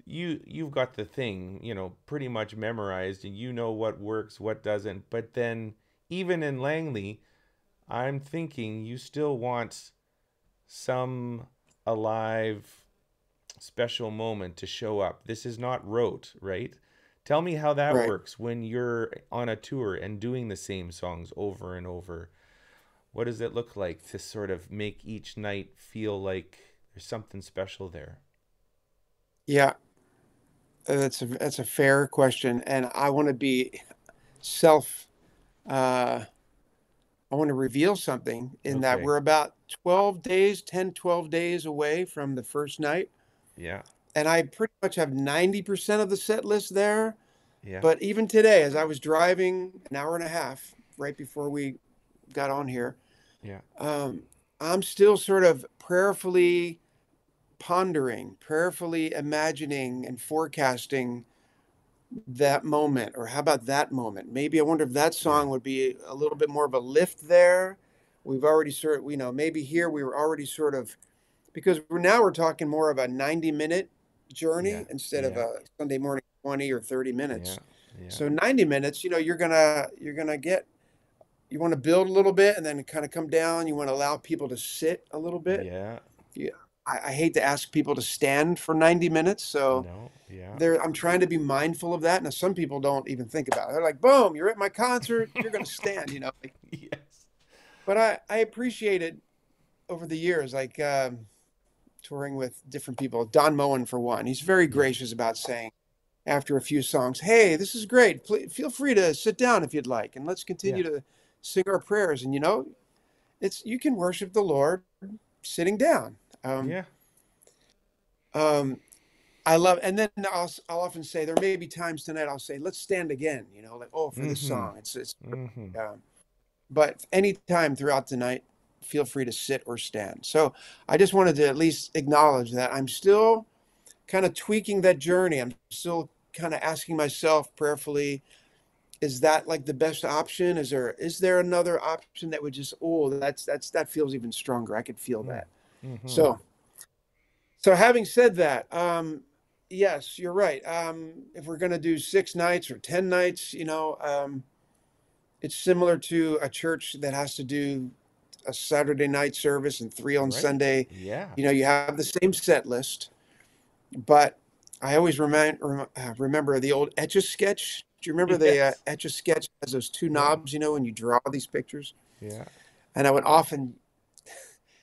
[SPEAKER 1] you've got the thing, pretty much memorized and you know what works, what doesn't. But then even in Langley, I'm thinking you still want some alive special moment to show up. This is not rote, right? Tell me how that
[SPEAKER 2] right.
[SPEAKER 1] works when you're on a tour and doing the same songs over and over. What does it look like to sort of make each night feel like there's something special there?
[SPEAKER 2] Yeah, that's a fair question, and I want to be self. Uh, I want to reveal something in that
[SPEAKER 1] Okay.
[SPEAKER 2] we're about 12 days, 10, 12 days away from the first night.
[SPEAKER 1] Yeah.
[SPEAKER 2] And I pretty much have 90% of the set list there.
[SPEAKER 1] Yeah.
[SPEAKER 2] But even today, as I was driving an hour and a half right before we got on here,
[SPEAKER 1] Yeah.
[SPEAKER 2] um, I'm still sort of prayerfully pondering, prayerfully imagining and forecasting that moment. Or how about that moment? Maybe I wonder if that
[SPEAKER 1] Yeah.
[SPEAKER 2] song would be a little bit more of a lift there. We've already sort of, maybe here we were already sort of, because we're talking more of a 90-minute
[SPEAKER 1] Yeah.
[SPEAKER 2] journey instead of
[SPEAKER 1] Yeah.
[SPEAKER 2] a Sunday morning 20 or 30
[SPEAKER 1] Yeah.
[SPEAKER 2] minutes.
[SPEAKER 1] Yeah.
[SPEAKER 2] So 90 minutes, you're gonna get, you want to build a little bit and then kind of come down. You want to allow people to sit a little bit.
[SPEAKER 1] Yeah.
[SPEAKER 2] Yeah, I hate to ask people to stand for 90 minutes, so
[SPEAKER 1] No. Yeah.
[SPEAKER 2] I'm trying to be mindful of that. Now some people don't even think about it. They're like, boom, you're at my concert, you're gonna stand, like,
[SPEAKER 1] Yes.
[SPEAKER 2] but I appreciate it over the years, like touring with different people. Don Moen, for one, he's very
[SPEAKER 1] Yeah.
[SPEAKER 2] gracious about saying after a few songs, "Hey, this is great. Feel free to sit down if you'd like, and let's
[SPEAKER 1] Yeah.
[SPEAKER 2] continue to sing our prayers." And it's you can worship the Lord sitting down. Um,
[SPEAKER 1] Yeah.
[SPEAKER 2] um, I love, and then I'll often say there may be times tonight I'll say, "Let's stand again." Like, oh, for this
[SPEAKER 1] Mm-hmm.
[SPEAKER 2] song, it's.
[SPEAKER 1] Mm-hmm.
[SPEAKER 2] But anytime throughout the night, feel free to sit or stand. So I just wanted to at least acknowledge that I'm still kind of tweaking that journey. I'm still kind of asking myself prayerfully, is that like the best option? Is there another option that would just, oh, that feels even stronger. I could feel
[SPEAKER 1] Mm.
[SPEAKER 2] that.
[SPEAKER 1] Mm-hmm.
[SPEAKER 2] So having said that, yes, you're right. If we're going to do 6 nights or 10 nights, it's similar to a church that has to do a Saturday night service and three on
[SPEAKER 1] Right.
[SPEAKER 2] Sunday.
[SPEAKER 1] Yeah.
[SPEAKER 2] You have the same set list, but I always remember the old Etch a Sketch. Do you remember the
[SPEAKER 1] Yes.
[SPEAKER 2] Etch a Sketch has those two
[SPEAKER 1] Yeah.
[SPEAKER 2] knobs, when you draw these pictures?
[SPEAKER 1] Yeah.
[SPEAKER 2] And I would often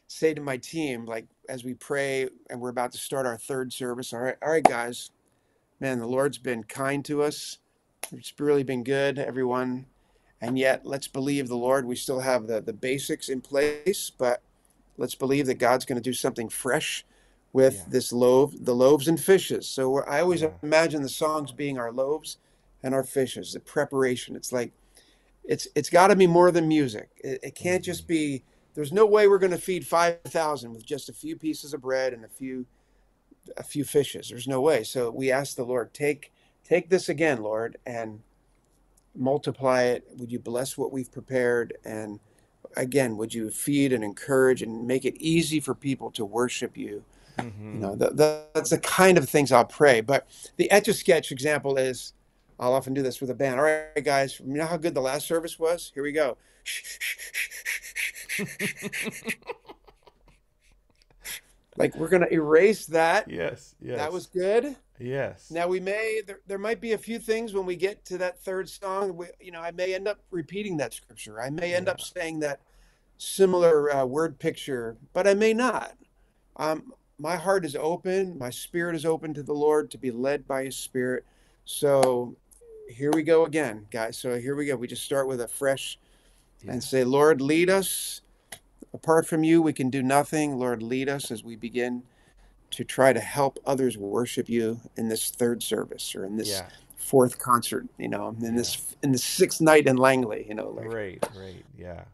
[SPEAKER 2] say to my team, like as we pray and we're about to start our third service, all right, guys, man, the Lord's been kind to us. It's really been good, everyone. And yet, let's believe the Lord. We still have the basics in place, but let's believe that God's going to do something fresh with
[SPEAKER 1] Yeah.
[SPEAKER 2] the loaves and fishes. So I always
[SPEAKER 1] Yeah.
[SPEAKER 2] imagine the songs being our loaves and our fishes, the preparation. It's like it's got to be more than music. It can't
[SPEAKER 1] Mm-hmm.
[SPEAKER 2] just be. There's no way we're going to feed 5,000 with just a few pieces of bread and a few fishes. There's no way. So we ask the Lord, take this again, Lord, and multiply it. Would you bless what we've prepared? And again, would you feed and encourage and make it easy for people to worship you?
[SPEAKER 1] Mm-hmm.
[SPEAKER 2] That's the kind of things I'll pray. But the Etch a Sketch example is, I'll often do this with a band. All right, guys, you know how good the last service was? Here we go. Like we're going to erase that.
[SPEAKER 1] Yes,
[SPEAKER 2] That was
[SPEAKER 1] yes,
[SPEAKER 2] good.
[SPEAKER 1] yes.
[SPEAKER 2] Now we may there might be a few things when we get to that third song. I may end up repeating that scripture. I may end
[SPEAKER 1] Yeah,
[SPEAKER 2] up saying that similar word picture, but I may not. My heart is open. My spirit is open to the Lord to be led by His Spirit. So here we go again, guys. So here we go. We just start with a fresh
[SPEAKER 1] yeah,
[SPEAKER 2] and say, Lord, lead us. Apart from you, we can do nothing. Lord, lead us as we begin to try to help others worship you in this third service or in this
[SPEAKER 1] yeah,
[SPEAKER 2] fourth concert,
[SPEAKER 1] yeah.
[SPEAKER 2] in the sixth night in Langley, like
[SPEAKER 1] Right, right, yeah.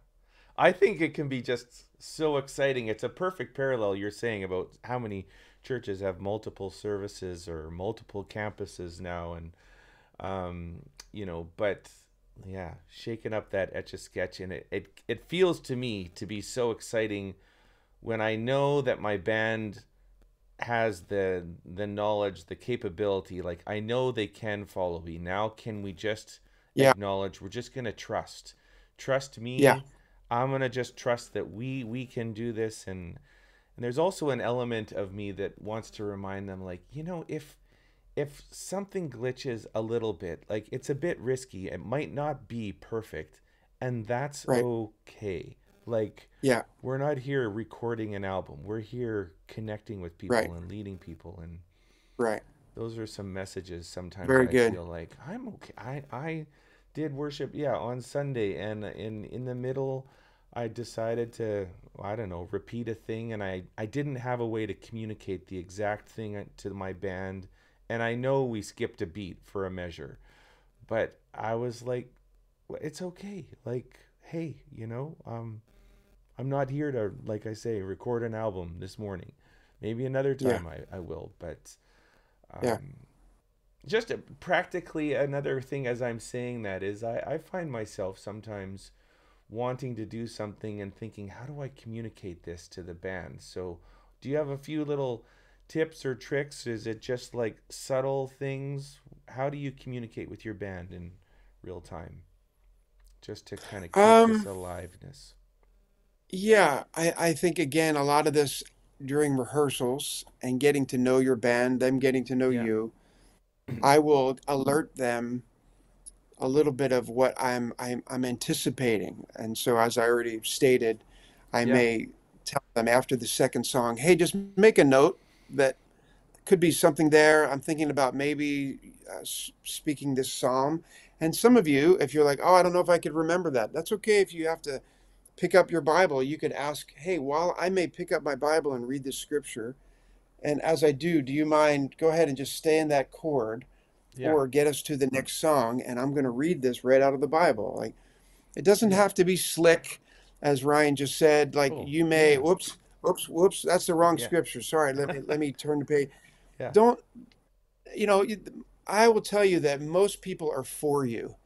[SPEAKER 1] I think it can be just so exciting. It's a perfect parallel you're saying about how many churches have multiple services or multiple campuses now, and but yeah, shaking up that etch a sketch, and it feels to me to be so exciting when I know that my band has the knowledge, the capability. Like I know they can follow me. Now can we just
[SPEAKER 2] yeah,
[SPEAKER 1] acknowledge we're just gonna trust
[SPEAKER 2] yeah,
[SPEAKER 1] me. I'm gonna just trust that we can do this, and there's also an element of me that wants to remind them, like, if something glitches a little bit, like it's a bit risky, it might not be perfect, and that's
[SPEAKER 2] right,
[SPEAKER 1] okay. Like,
[SPEAKER 2] yeah,
[SPEAKER 1] we're not here recording an album. We're here connecting with
[SPEAKER 2] right,
[SPEAKER 1] people and leading people, and
[SPEAKER 2] right.
[SPEAKER 1] those are some messages sometimes
[SPEAKER 2] Very
[SPEAKER 1] I
[SPEAKER 2] good.
[SPEAKER 1] feel like I'm okay. I did worship, yeah, on Sunday, and in the middle I decided to, I don't know, repeat a thing, and I didn't have a way to communicate the exact thing to my band, and I know we skipped a beat for a measure, but I was like, "Well, it's okay. Like, hey, I'm not here to, like I say, record an album this morning. Maybe another
[SPEAKER 2] Yeah,
[SPEAKER 1] time I will, but
[SPEAKER 2] yeah,
[SPEAKER 1] um, just practically another thing as I'm saying that is I find myself sometimes wanting to do something and thinking, how do I communicate this to the band? So, do you have a few little tips or tricks? Is it just like subtle things? How do you communicate with your band in real time just to kind of keep this
[SPEAKER 2] um,
[SPEAKER 1] aliveness?
[SPEAKER 2] yeah. I think again, a lot of this during rehearsals and getting to know your band, them getting to know
[SPEAKER 1] Yeah.
[SPEAKER 2] you. I will alert them a little bit of what I'm anticipating. And so, as I already stated, I
[SPEAKER 1] Yeah.
[SPEAKER 2] may tell them after the second song, hey, just make a note that could be something there. I'm thinking about maybe speaking this psalm. And some of you, if you're like, oh, I don't know if I could remember that, that's okay. If you have to pick up your Bible, you could ask, hey, while I may pick up my Bible and read this scripture, and as I do you mind go ahead and just stay in that chord
[SPEAKER 1] Yeah.
[SPEAKER 2] or get us to the next song, and I'm going to read this right out of the Bible. Like, it doesn't
[SPEAKER 1] Yeah.
[SPEAKER 2] have to be slick, as Ryan just said. Like,
[SPEAKER 1] Oh,
[SPEAKER 2] you may,
[SPEAKER 1] yeah.
[SPEAKER 2] whoops, whoops, whoops, that's the wrong
[SPEAKER 1] Yeah.
[SPEAKER 2] scripture. Sorry, let me turn the page.
[SPEAKER 1] Yeah.
[SPEAKER 2] Don't, you know, I will tell you that most people are for you.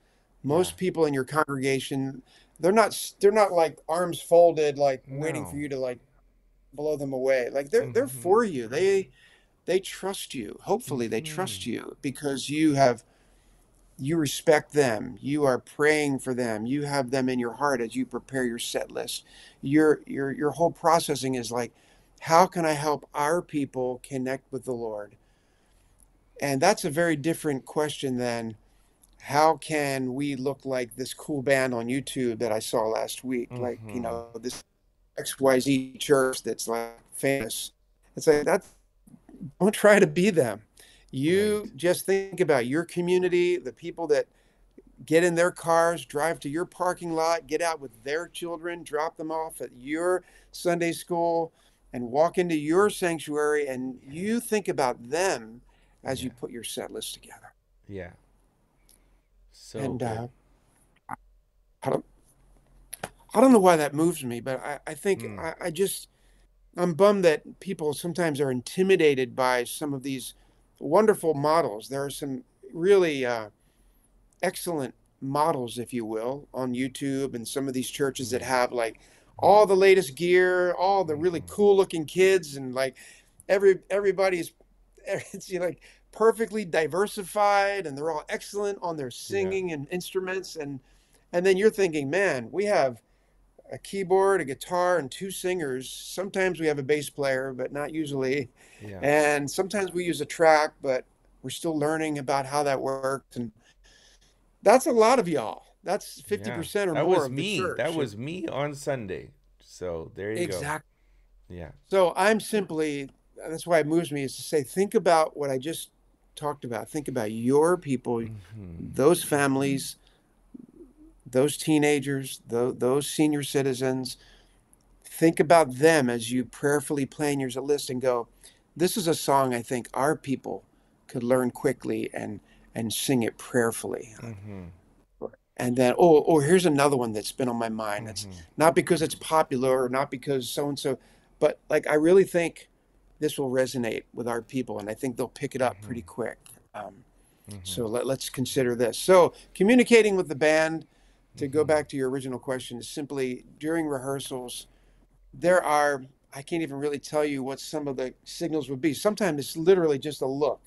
[SPEAKER 1] Yeah.
[SPEAKER 2] Most people in your congregation, they're not like arms folded, like waiting for
[SPEAKER 1] No.
[SPEAKER 2] you to like blow them away. Like they're
[SPEAKER 1] Mm-hmm.
[SPEAKER 2] for you. They trust you. Hopefully they
[SPEAKER 1] Mm-hmm.
[SPEAKER 2] trust you because you respect them, you are praying for them, you have them in your heart as you prepare your set list. Your whole processing is like, how can I help our people connect with the Lord? And that's a very different question than how can we look like this cool band on YouTube that I saw last week, like,
[SPEAKER 1] Mm-hmm.
[SPEAKER 2] this XYZ church that's like famous. It's like that. Don't try to be them.
[SPEAKER 1] Right.
[SPEAKER 2] You just think about your community, the people that get in their cars, drive to your parking lot, get out with their children, drop them off at your Sunday school, and walk into your sanctuary. And
[SPEAKER 1] Yeah.
[SPEAKER 2] you think about them as you
[SPEAKER 1] Yeah.
[SPEAKER 2] put your set list together.
[SPEAKER 1] Yeah. So
[SPEAKER 2] And
[SPEAKER 1] good.
[SPEAKER 2] I don't, I don't know why that moves me, but I think
[SPEAKER 1] Mm.
[SPEAKER 2] I'm bummed that people sometimes are intimidated by some of these wonderful models. There are some really excellent models, if you will, on YouTube and some of these churches that
[SPEAKER 1] Yeah.
[SPEAKER 2] have like all the latest gear, all the really
[SPEAKER 1] Mm-hmm.
[SPEAKER 2] cool looking kids, and like everybody's it's like perfectly diversified, and they're all excellent on their
[SPEAKER 1] Yeah.
[SPEAKER 2] singing and instruments, and then you're thinking, man, we have a keyboard, a guitar, and two singers. Sometimes we have a bass player, but not usually.
[SPEAKER 1] Yeah.
[SPEAKER 2] And sometimes we use a track, but we're still learning about how that works. And that's a lot of y'all. That's
[SPEAKER 1] Yeah.
[SPEAKER 2] 50% or
[SPEAKER 1] That
[SPEAKER 2] more
[SPEAKER 1] was
[SPEAKER 2] of the
[SPEAKER 1] me. That
[SPEAKER 2] church.
[SPEAKER 1] was me on Sunday. So there you go.
[SPEAKER 2] Exactly.
[SPEAKER 1] Yeah.
[SPEAKER 2] So I'm simply, that's why it moves me is to say, think about what I just talked about. Think about your people,
[SPEAKER 1] Hmm.
[SPEAKER 2] those families, those teenagers, those senior citizens. Think about them as you prayerfully plan your list and go, this is a song I think our people could learn quickly and sing it prayerfully.
[SPEAKER 1] Hmm.
[SPEAKER 2] And then, here's another one that's been on my mind. It's
[SPEAKER 1] Hmm.
[SPEAKER 2] not because it's popular or not because so and so, but like I really think this will resonate with our people, and I think they'll pick it up
[SPEAKER 1] Hmm.
[SPEAKER 2] pretty quick. So
[SPEAKER 1] Hmm.
[SPEAKER 2] let's consider this. So communicating with the band, to go
[SPEAKER 1] Hmm.
[SPEAKER 2] back to your original question, is simply during rehearsals. There are, I can't even really tell you what some of the signals would be. Sometimes it's literally just a look,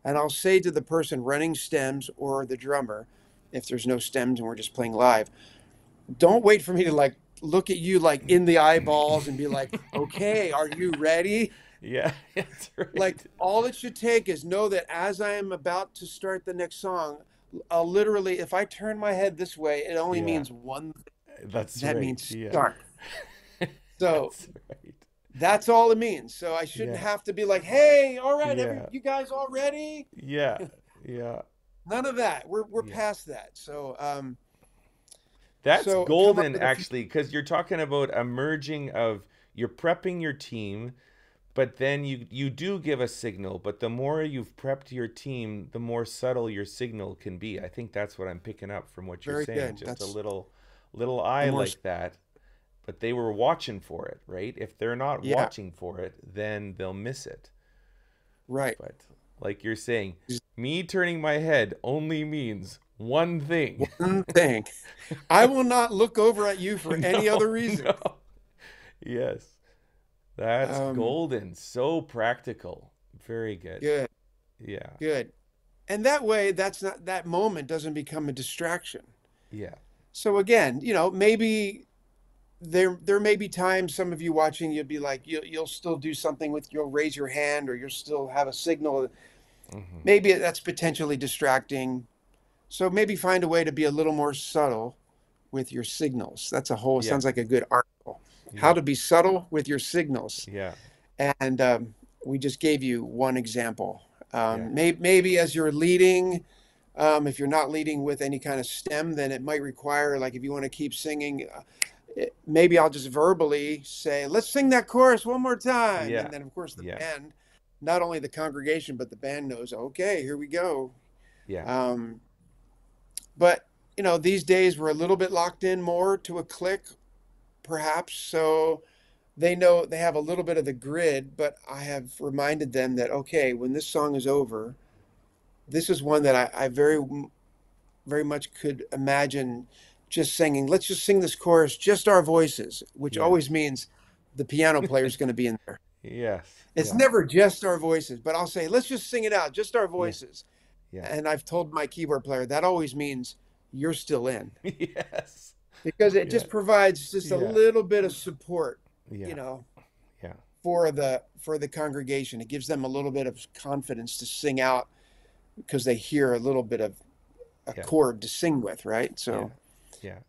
[SPEAKER 2] and I'll say to the person running stems or the drummer, if there's no stems and we're just playing live, don't wait for me to like look at you like in the eyeballs and be like, okay, are you ready?
[SPEAKER 1] Yeah, that's
[SPEAKER 2] Like
[SPEAKER 1] right.
[SPEAKER 2] all it should take is know that as I am about to start the next song, I'll literally, if I turn my head this way, it only
[SPEAKER 1] Yeah,
[SPEAKER 2] means one thing.
[SPEAKER 1] that's
[SPEAKER 2] That
[SPEAKER 1] right.
[SPEAKER 2] means
[SPEAKER 1] Yeah.
[SPEAKER 2] start. So
[SPEAKER 1] That's right.
[SPEAKER 2] that's all it means. So I shouldn't
[SPEAKER 1] Yeah.
[SPEAKER 2] have to be like, hey, all right,
[SPEAKER 1] Yeah.
[SPEAKER 2] you guys all ready?
[SPEAKER 1] Yeah. Yeah.
[SPEAKER 2] None of that. We're
[SPEAKER 1] Yeah.
[SPEAKER 2] past that. So
[SPEAKER 1] That's
[SPEAKER 2] so come up
[SPEAKER 1] golden
[SPEAKER 2] with a few.
[SPEAKER 1] actually, because you're talking about a merging of you're prepping your team, but then you do give a signal, but the more you've prepped your team, the more subtle your signal can be. I think that's what I'm picking up from what you're
[SPEAKER 2] Very
[SPEAKER 1] saying.
[SPEAKER 2] good.
[SPEAKER 1] Just a
[SPEAKER 2] That's
[SPEAKER 1] little
[SPEAKER 2] the
[SPEAKER 1] eye
[SPEAKER 2] more.
[SPEAKER 1] like that, but they were watching for it, right? If they're not
[SPEAKER 2] Yeah,
[SPEAKER 1] watching for it, then they'll miss it.
[SPEAKER 2] right.
[SPEAKER 1] But like you're saying, me turning my head only means one thing.
[SPEAKER 2] One thing. I will not look over at you for any
[SPEAKER 1] No,
[SPEAKER 2] other reason.
[SPEAKER 1] no. Yes. That's
[SPEAKER 2] Um,
[SPEAKER 1] golden. So practical. Very good.
[SPEAKER 2] good,
[SPEAKER 1] Yeah.
[SPEAKER 2] good. And that way, that's not that moment doesn't become a distraction.
[SPEAKER 1] Yeah.
[SPEAKER 2] So again, maybe there may be times some of you watching you'll be like you'll still do something with you'll raise your hand or you'll still have a signal.
[SPEAKER 1] Hmm.
[SPEAKER 2] Maybe that's potentially distracting. So maybe find a way to be a little more subtle with your signals. That's a whole,
[SPEAKER 1] Yeah.
[SPEAKER 2] sounds like a good article. How
[SPEAKER 1] Yeah.
[SPEAKER 2] to be subtle with your signals.
[SPEAKER 1] Yeah.
[SPEAKER 2] And we just gave you one example.
[SPEAKER 1] Yeah.
[SPEAKER 2] Maybe as you're leading, if you're not leading with any kind of stem, then it might require, like if you want to keep singing, maybe I'll just verbally say, let's sing that chorus one more time.
[SPEAKER 1] Yeah.
[SPEAKER 2] And then, of course, the
[SPEAKER 1] Yeah.
[SPEAKER 2] band, not only the congregation, but the band knows, okay, here we go.
[SPEAKER 1] Yeah.
[SPEAKER 2] Um, but, these days we're a little bit locked in more to a click, perhaps. So they know they have a little bit of the grid, but I have reminded them that, okay, when this song is over, this is one that I very much could imagine just singing. Let's just sing this chorus, just our voices, which
[SPEAKER 1] Yeah.
[SPEAKER 2] always means the piano player is going to be in there.
[SPEAKER 1] Yes.
[SPEAKER 2] It's
[SPEAKER 1] Yeah.
[SPEAKER 2] never just our voices, but I'll say, let's just sing it out, just our
[SPEAKER 1] Yeah.
[SPEAKER 2] voices.
[SPEAKER 1] Yeah.
[SPEAKER 2] And I've told my keyboard player that always means you're still in
[SPEAKER 1] Yes.
[SPEAKER 2] because it
[SPEAKER 1] Yeah.
[SPEAKER 2] just provides just a
[SPEAKER 1] Yeah.
[SPEAKER 2] little bit of support, you
[SPEAKER 1] Yeah.
[SPEAKER 2] know,
[SPEAKER 1] Yeah.
[SPEAKER 2] for the congregation. It gives them a little bit of confidence to sing out because they hear a little bit of a
[SPEAKER 1] Yeah.
[SPEAKER 2] chord to sing with, right?
[SPEAKER 1] Yeah.
[SPEAKER 2] So,
[SPEAKER 1] Yeah.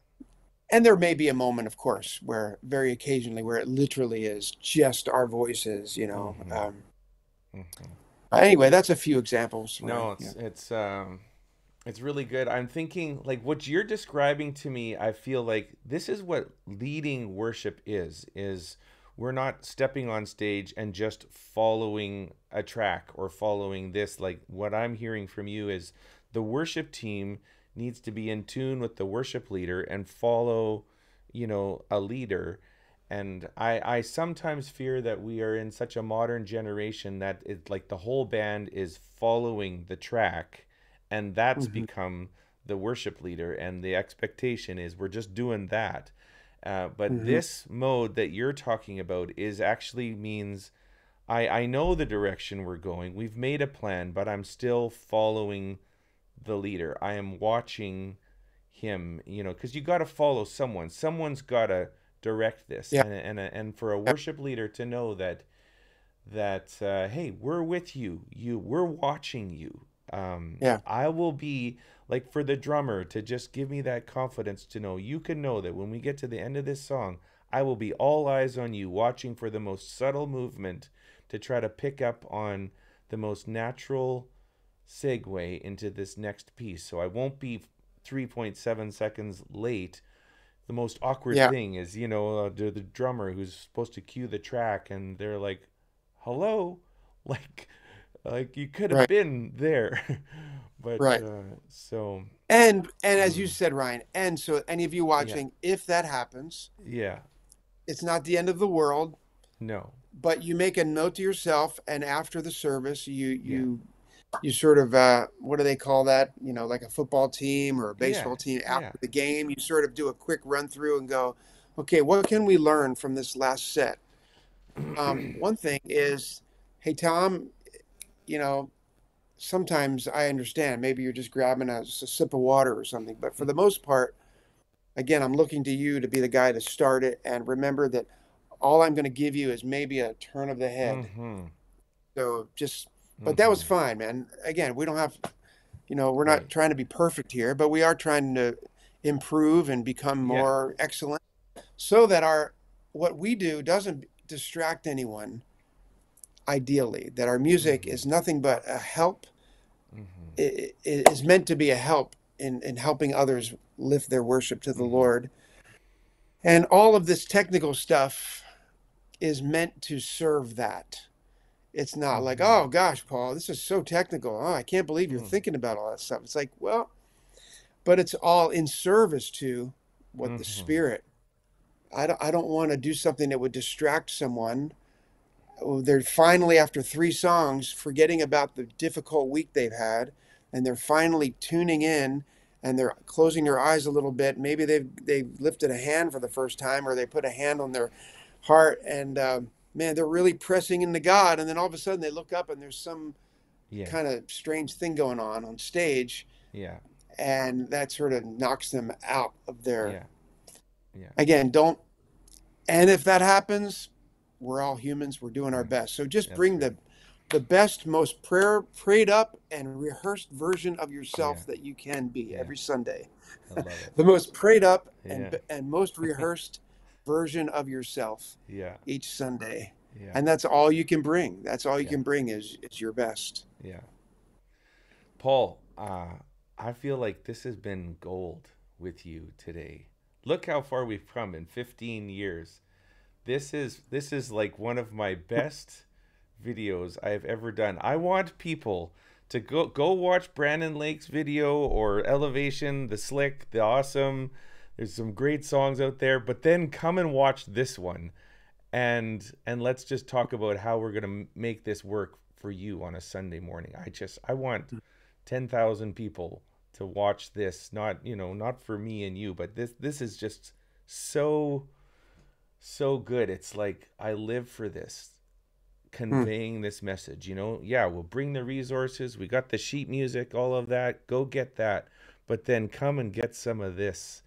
[SPEAKER 2] and there may be a moment, of course, where very occasionally where it literally is just our voices.
[SPEAKER 1] Hmm. Hmm.
[SPEAKER 2] Anyway, that's a few examples,
[SPEAKER 1] No,
[SPEAKER 2] Ray.
[SPEAKER 1] it's
[SPEAKER 2] Yeah.
[SPEAKER 1] it's really good. I'm thinking like what you're describing to me, I feel like this is what leading worship is we're not stepping on stage and just following a track or following this. Like what I'm hearing from you is the worship team needs to be in tune with the worship leader and follow, a leader. And I sometimes fear that we are in such a modern generation that it's like the whole band is following the track, and that's
[SPEAKER 2] Hmm.
[SPEAKER 1] become the worship leader, and the expectation is we're just doing that. But
[SPEAKER 2] Hmm.
[SPEAKER 1] this mode that you're talking about is actually means I know the direction we're going. We've made a plan, but I'm still following the leader. I am watching him, because you got to follow someone. Someone's got to direct this,
[SPEAKER 2] Yeah.
[SPEAKER 1] and for a worship leader to know that hey, we're with you, we're watching you.
[SPEAKER 2] Yeah.
[SPEAKER 1] I will be, like, for the drummer to just give me that confidence to know, you can know that when we get to the end of this song, I will be all eyes on you, watching for the most subtle movement to try to pick up on the most natural segue into this next piece. So I won't be 3.7 seconds late. The most awkward
[SPEAKER 2] Yeah.
[SPEAKER 1] thing is, the drummer who's supposed to cue the track, and they're like, hello, like you could have
[SPEAKER 2] Right.
[SPEAKER 1] been there. But
[SPEAKER 2] Right.
[SPEAKER 1] so
[SPEAKER 2] And as you
[SPEAKER 1] mm,
[SPEAKER 2] said, Ryan, and so any of you
[SPEAKER 1] yeah,
[SPEAKER 2] watching, if that happens,
[SPEAKER 1] yeah,
[SPEAKER 2] it's not the end of the world,
[SPEAKER 1] no,
[SPEAKER 2] but you make a note to yourself, and after the service, you
[SPEAKER 1] yeah,
[SPEAKER 2] you you sort of what do they call that? You know, like a football team or a
[SPEAKER 1] yeah,
[SPEAKER 2] baseball team
[SPEAKER 1] yeah,
[SPEAKER 2] after the game, you sort of do a quick run through and go, okay, what can we learn from this last set? One thing is, hey Tom, you know, sometimes I understand maybe you're just grabbing a sip of water or something, but for the most part, again, I'm looking to you to be the guy to start it, and remember that all I'm going to give you is maybe a turn of the head.
[SPEAKER 1] mm-hmm,
[SPEAKER 2] So just, but that was
[SPEAKER 1] mm-hmm,
[SPEAKER 2] fine, man. Again, we don't have, we're not
[SPEAKER 1] right,
[SPEAKER 2] trying to be perfect here, but we are trying to improve and become
[SPEAKER 1] yeah,
[SPEAKER 2] more excellent so that what we do doesn't distract anyone, ideally, that our music
[SPEAKER 1] mm-hmm,
[SPEAKER 2] is nothing but a help.
[SPEAKER 1] mm-hmm,
[SPEAKER 2] It is meant to be a help in helping others lift their worship to the
[SPEAKER 1] mm-hmm,
[SPEAKER 2] Lord. And all of this technical stuff is meant to serve that. It's not like,
[SPEAKER 1] mm-hmm,
[SPEAKER 2] oh gosh, Paul, this is so technical. Oh, I can't believe you're
[SPEAKER 1] mm-hmm,
[SPEAKER 2] thinking about all that stuff. It's like, well, but it's all in service to what the
[SPEAKER 1] mm-hmm,
[SPEAKER 2] Spirit. I don't want to do something that would distract someone. Oh, they're finally, after 3 songs, forgetting about the difficult week they've had, and they're finally tuning in, and they're closing their eyes a little bit. Maybe they've lifted a hand for the first time, or they put a hand on their heart, and man, they're really pressing into God. And then all of a sudden, they look up, and there's some
[SPEAKER 1] yeah,
[SPEAKER 2] kind of strange thing going on stage,
[SPEAKER 1] yeah,
[SPEAKER 2] and that sort of knocks them out of their.
[SPEAKER 1] yeah, yeah,
[SPEAKER 2] Again, don't. And if that happens, we're all humans. We're doing our
[SPEAKER 1] mm,
[SPEAKER 2] best. So just
[SPEAKER 1] that's
[SPEAKER 2] bring
[SPEAKER 1] right,
[SPEAKER 2] the best, most prayed up and rehearsed version of
[SPEAKER 1] yeah,
[SPEAKER 2] yourself that you can be
[SPEAKER 1] yeah,
[SPEAKER 2] every Sunday.
[SPEAKER 1] I love it,
[SPEAKER 2] The most prayed up
[SPEAKER 1] yeah,
[SPEAKER 2] and most rehearsed version of yourself
[SPEAKER 1] yeah,
[SPEAKER 2] each Sunday.
[SPEAKER 1] yeah,
[SPEAKER 2] And that's all you can bring. That's all you
[SPEAKER 1] yeah,
[SPEAKER 2] can bring is your best.
[SPEAKER 1] yeah. Paul, I feel like this has been gold with you today. Look how far we've come in 15 years. This is like one of my best videos I have ever done. I want people to go watch Brandon Lake's video or Elevation, the Slick, the Awesome. There's some great songs out there, but then come and watch this one, and let's just talk about how we're gonna make this work for you on a Sunday morning. I want 10,000 people to watch this. Not, not for me and you, but this is just so so good. It's like I live for this,
[SPEAKER 2] Hmm.
[SPEAKER 1] conveying this message. Yeah, we'll bring the resources. We got the sheet music, all of that. Go get that, but then come and get some of this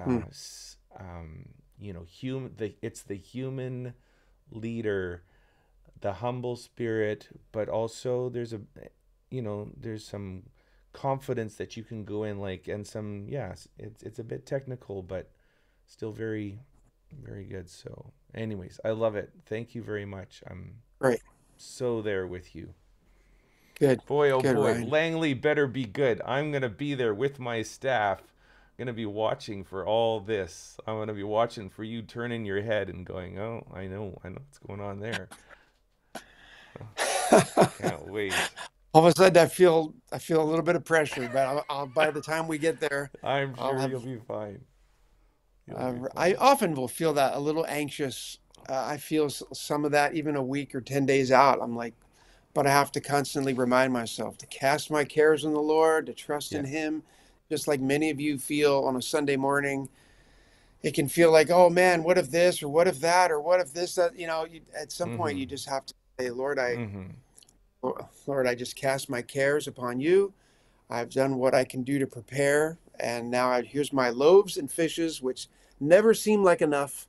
[SPEAKER 2] Hmm.
[SPEAKER 1] it's the human leader, the humble spirit, but also there's some confidence that you can go in, like, and some, yes, it's a bit technical, but still very, very good. So anyways, I love it. Thank you very much. I'm
[SPEAKER 2] Great.
[SPEAKER 1] so there with you.
[SPEAKER 2] Good.
[SPEAKER 1] Boy, oh
[SPEAKER 2] Good,
[SPEAKER 1] boy,
[SPEAKER 2] Ryan.
[SPEAKER 1] Langley better be good. I'm going to be there with my staff. I'm going to be watching for all this. I'm going to be watching for you turning your head and going, oh, I know what's going on there. Can't wait.
[SPEAKER 2] All of a sudden, I feel a little bit of pressure, but by the time we get there,
[SPEAKER 1] I'm
[SPEAKER 2] I'll
[SPEAKER 1] sure you'll
[SPEAKER 2] have.
[SPEAKER 1] be fine. You'll be
[SPEAKER 2] I
[SPEAKER 1] fine.
[SPEAKER 2] often will feel that a little anxious. I feel some of that even a week or 10 days out. I'm like, but I have to constantly remind myself to cast my cares on the Lord, to trust in
[SPEAKER 1] Yeah.
[SPEAKER 2] Him. Just like many of you feel on a Sunday morning, it can feel like, oh man, what if this or what if that or what if this that. At some point,
[SPEAKER 1] Mm-hmm.
[SPEAKER 2] you just have to say,
[SPEAKER 1] Mm-hmm.
[SPEAKER 2] Lord, I just cast my cares upon you. I've done what I can do to prepare. And now here's my loaves and fishes, which never seem like enough,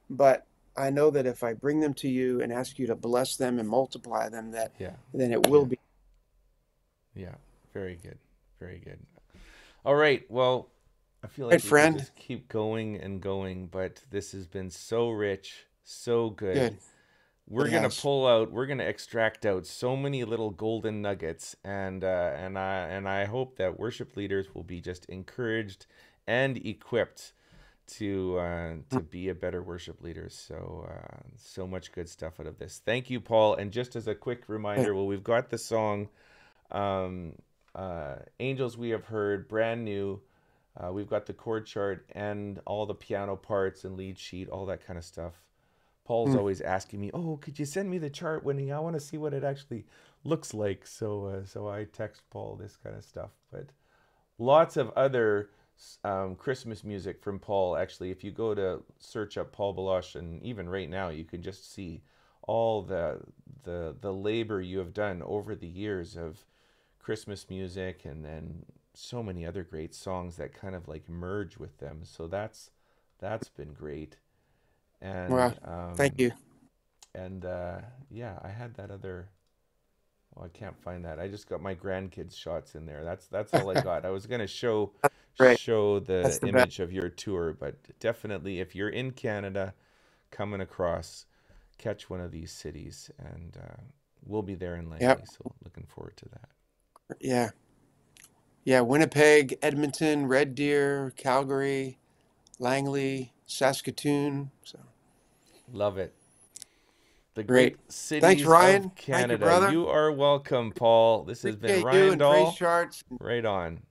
[SPEAKER 2] but I know that if I bring them to you and ask you to bless them and multiply them, that
[SPEAKER 1] Yeah.
[SPEAKER 2] then it will
[SPEAKER 1] Yeah.
[SPEAKER 2] be.
[SPEAKER 1] Yeah. Very good. Very good. All right. Well, I feel
[SPEAKER 2] Right,
[SPEAKER 1] like we could
[SPEAKER 2] friend.
[SPEAKER 1] just keep going and going, but this has been so rich, so good.
[SPEAKER 2] Good.
[SPEAKER 1] We're
[SPEAKER 2] It
[SPEAKER 1] gonna
[SPEAKER 2] has.
[SPEAKER 1] pull out, we're gonna extract out so many little golden nuggets, and I hope that worship leaders will be just encouraged and equipped to be a better worship leader. So so much good stuff out of this. Thank you, Paul. And just as a quick reminder, well, we've got the song um, "Angels We Have Heard," brand new. We've got the chord chart and all the piano parts and lead sheet, all that kind of stuff. Paul's
[SPEAKER 2] Mm.
[SPEAKER 1] always asking me, "Oh, could you send me the chart, Winnie? I want to see what it actually looks like." So I text Paul this kind of stuff. But lots of other Christmas music from Paul. Actually, if you go to search up Paul Baloche, and even right now, you can just see all the labor you have done over the years of Christmas music, and then so many other great songs that kind of like merge with them. So that's been great.
[SPEAKER 2] Well,
[SPEAKER 1] And
[SPEAKER 2] thank you.
[SPEAKER 1] yeah, I had that other. Oh, I can't find that. I just got my grandkids shots in there. That's all I got. I was gonna
[SPEAKER 2] Great.
[SPEAKER 1] show
[SPEAKER 2] That's
[SPEAKER 1] the
[SPEAKER 2] the best.
[SPEAKER 1] image of your tour, but definitely if you're in Canada, coming across, catch one of these cities, and we'll be there in Langley.
[SPEAKER 2] Yep.
[SPEAKER 1] So looking forward to that.
[SPEAKER 2] Yeah. Yeah. Winnipeg, Edmonton, Red Deer, Calgary, Langley, Saskatoon. So
[SPEAKER 1] Love it. The
[SPEAKER 2] great.
[SPEAKER 1] great
[SPEAKER 2] Thanks,
[SPEAKER 1] cities of
[SPEAKER 2] Ryan. Thank you,
[SPEAKER 1] Canada.
[SPEAKER 2] brother.
[SPEAKER 1] You are welcome, Paul. This has been
[SPEAKER 2] Appreciate you
[SPEAKER 1] Ryan
[SPEAKER 2] and Praise
[SPEAKER 1] Dahl.
[SPEAKER 2] Charts.
[SPEAKER 1] Right on.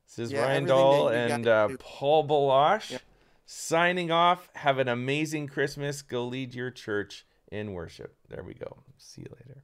[SPEAKER 1] This is
[SPEAKER 2] Yeah,
[SPEAKER 1] Ryan
[SPEAKER 2] everything that
[SPEAKER 1] Dahl
[SPEAKER 2] you guys
[SPEAKER 1] and
[SPEAKER 2] do.
[SPEAKER 1] Paul
[SPEAKER 2] Yeah.
[SPEAKER 1] Baloche signing off. Have an amazing Christmas. Go lead your church in worship. There we go. See you later.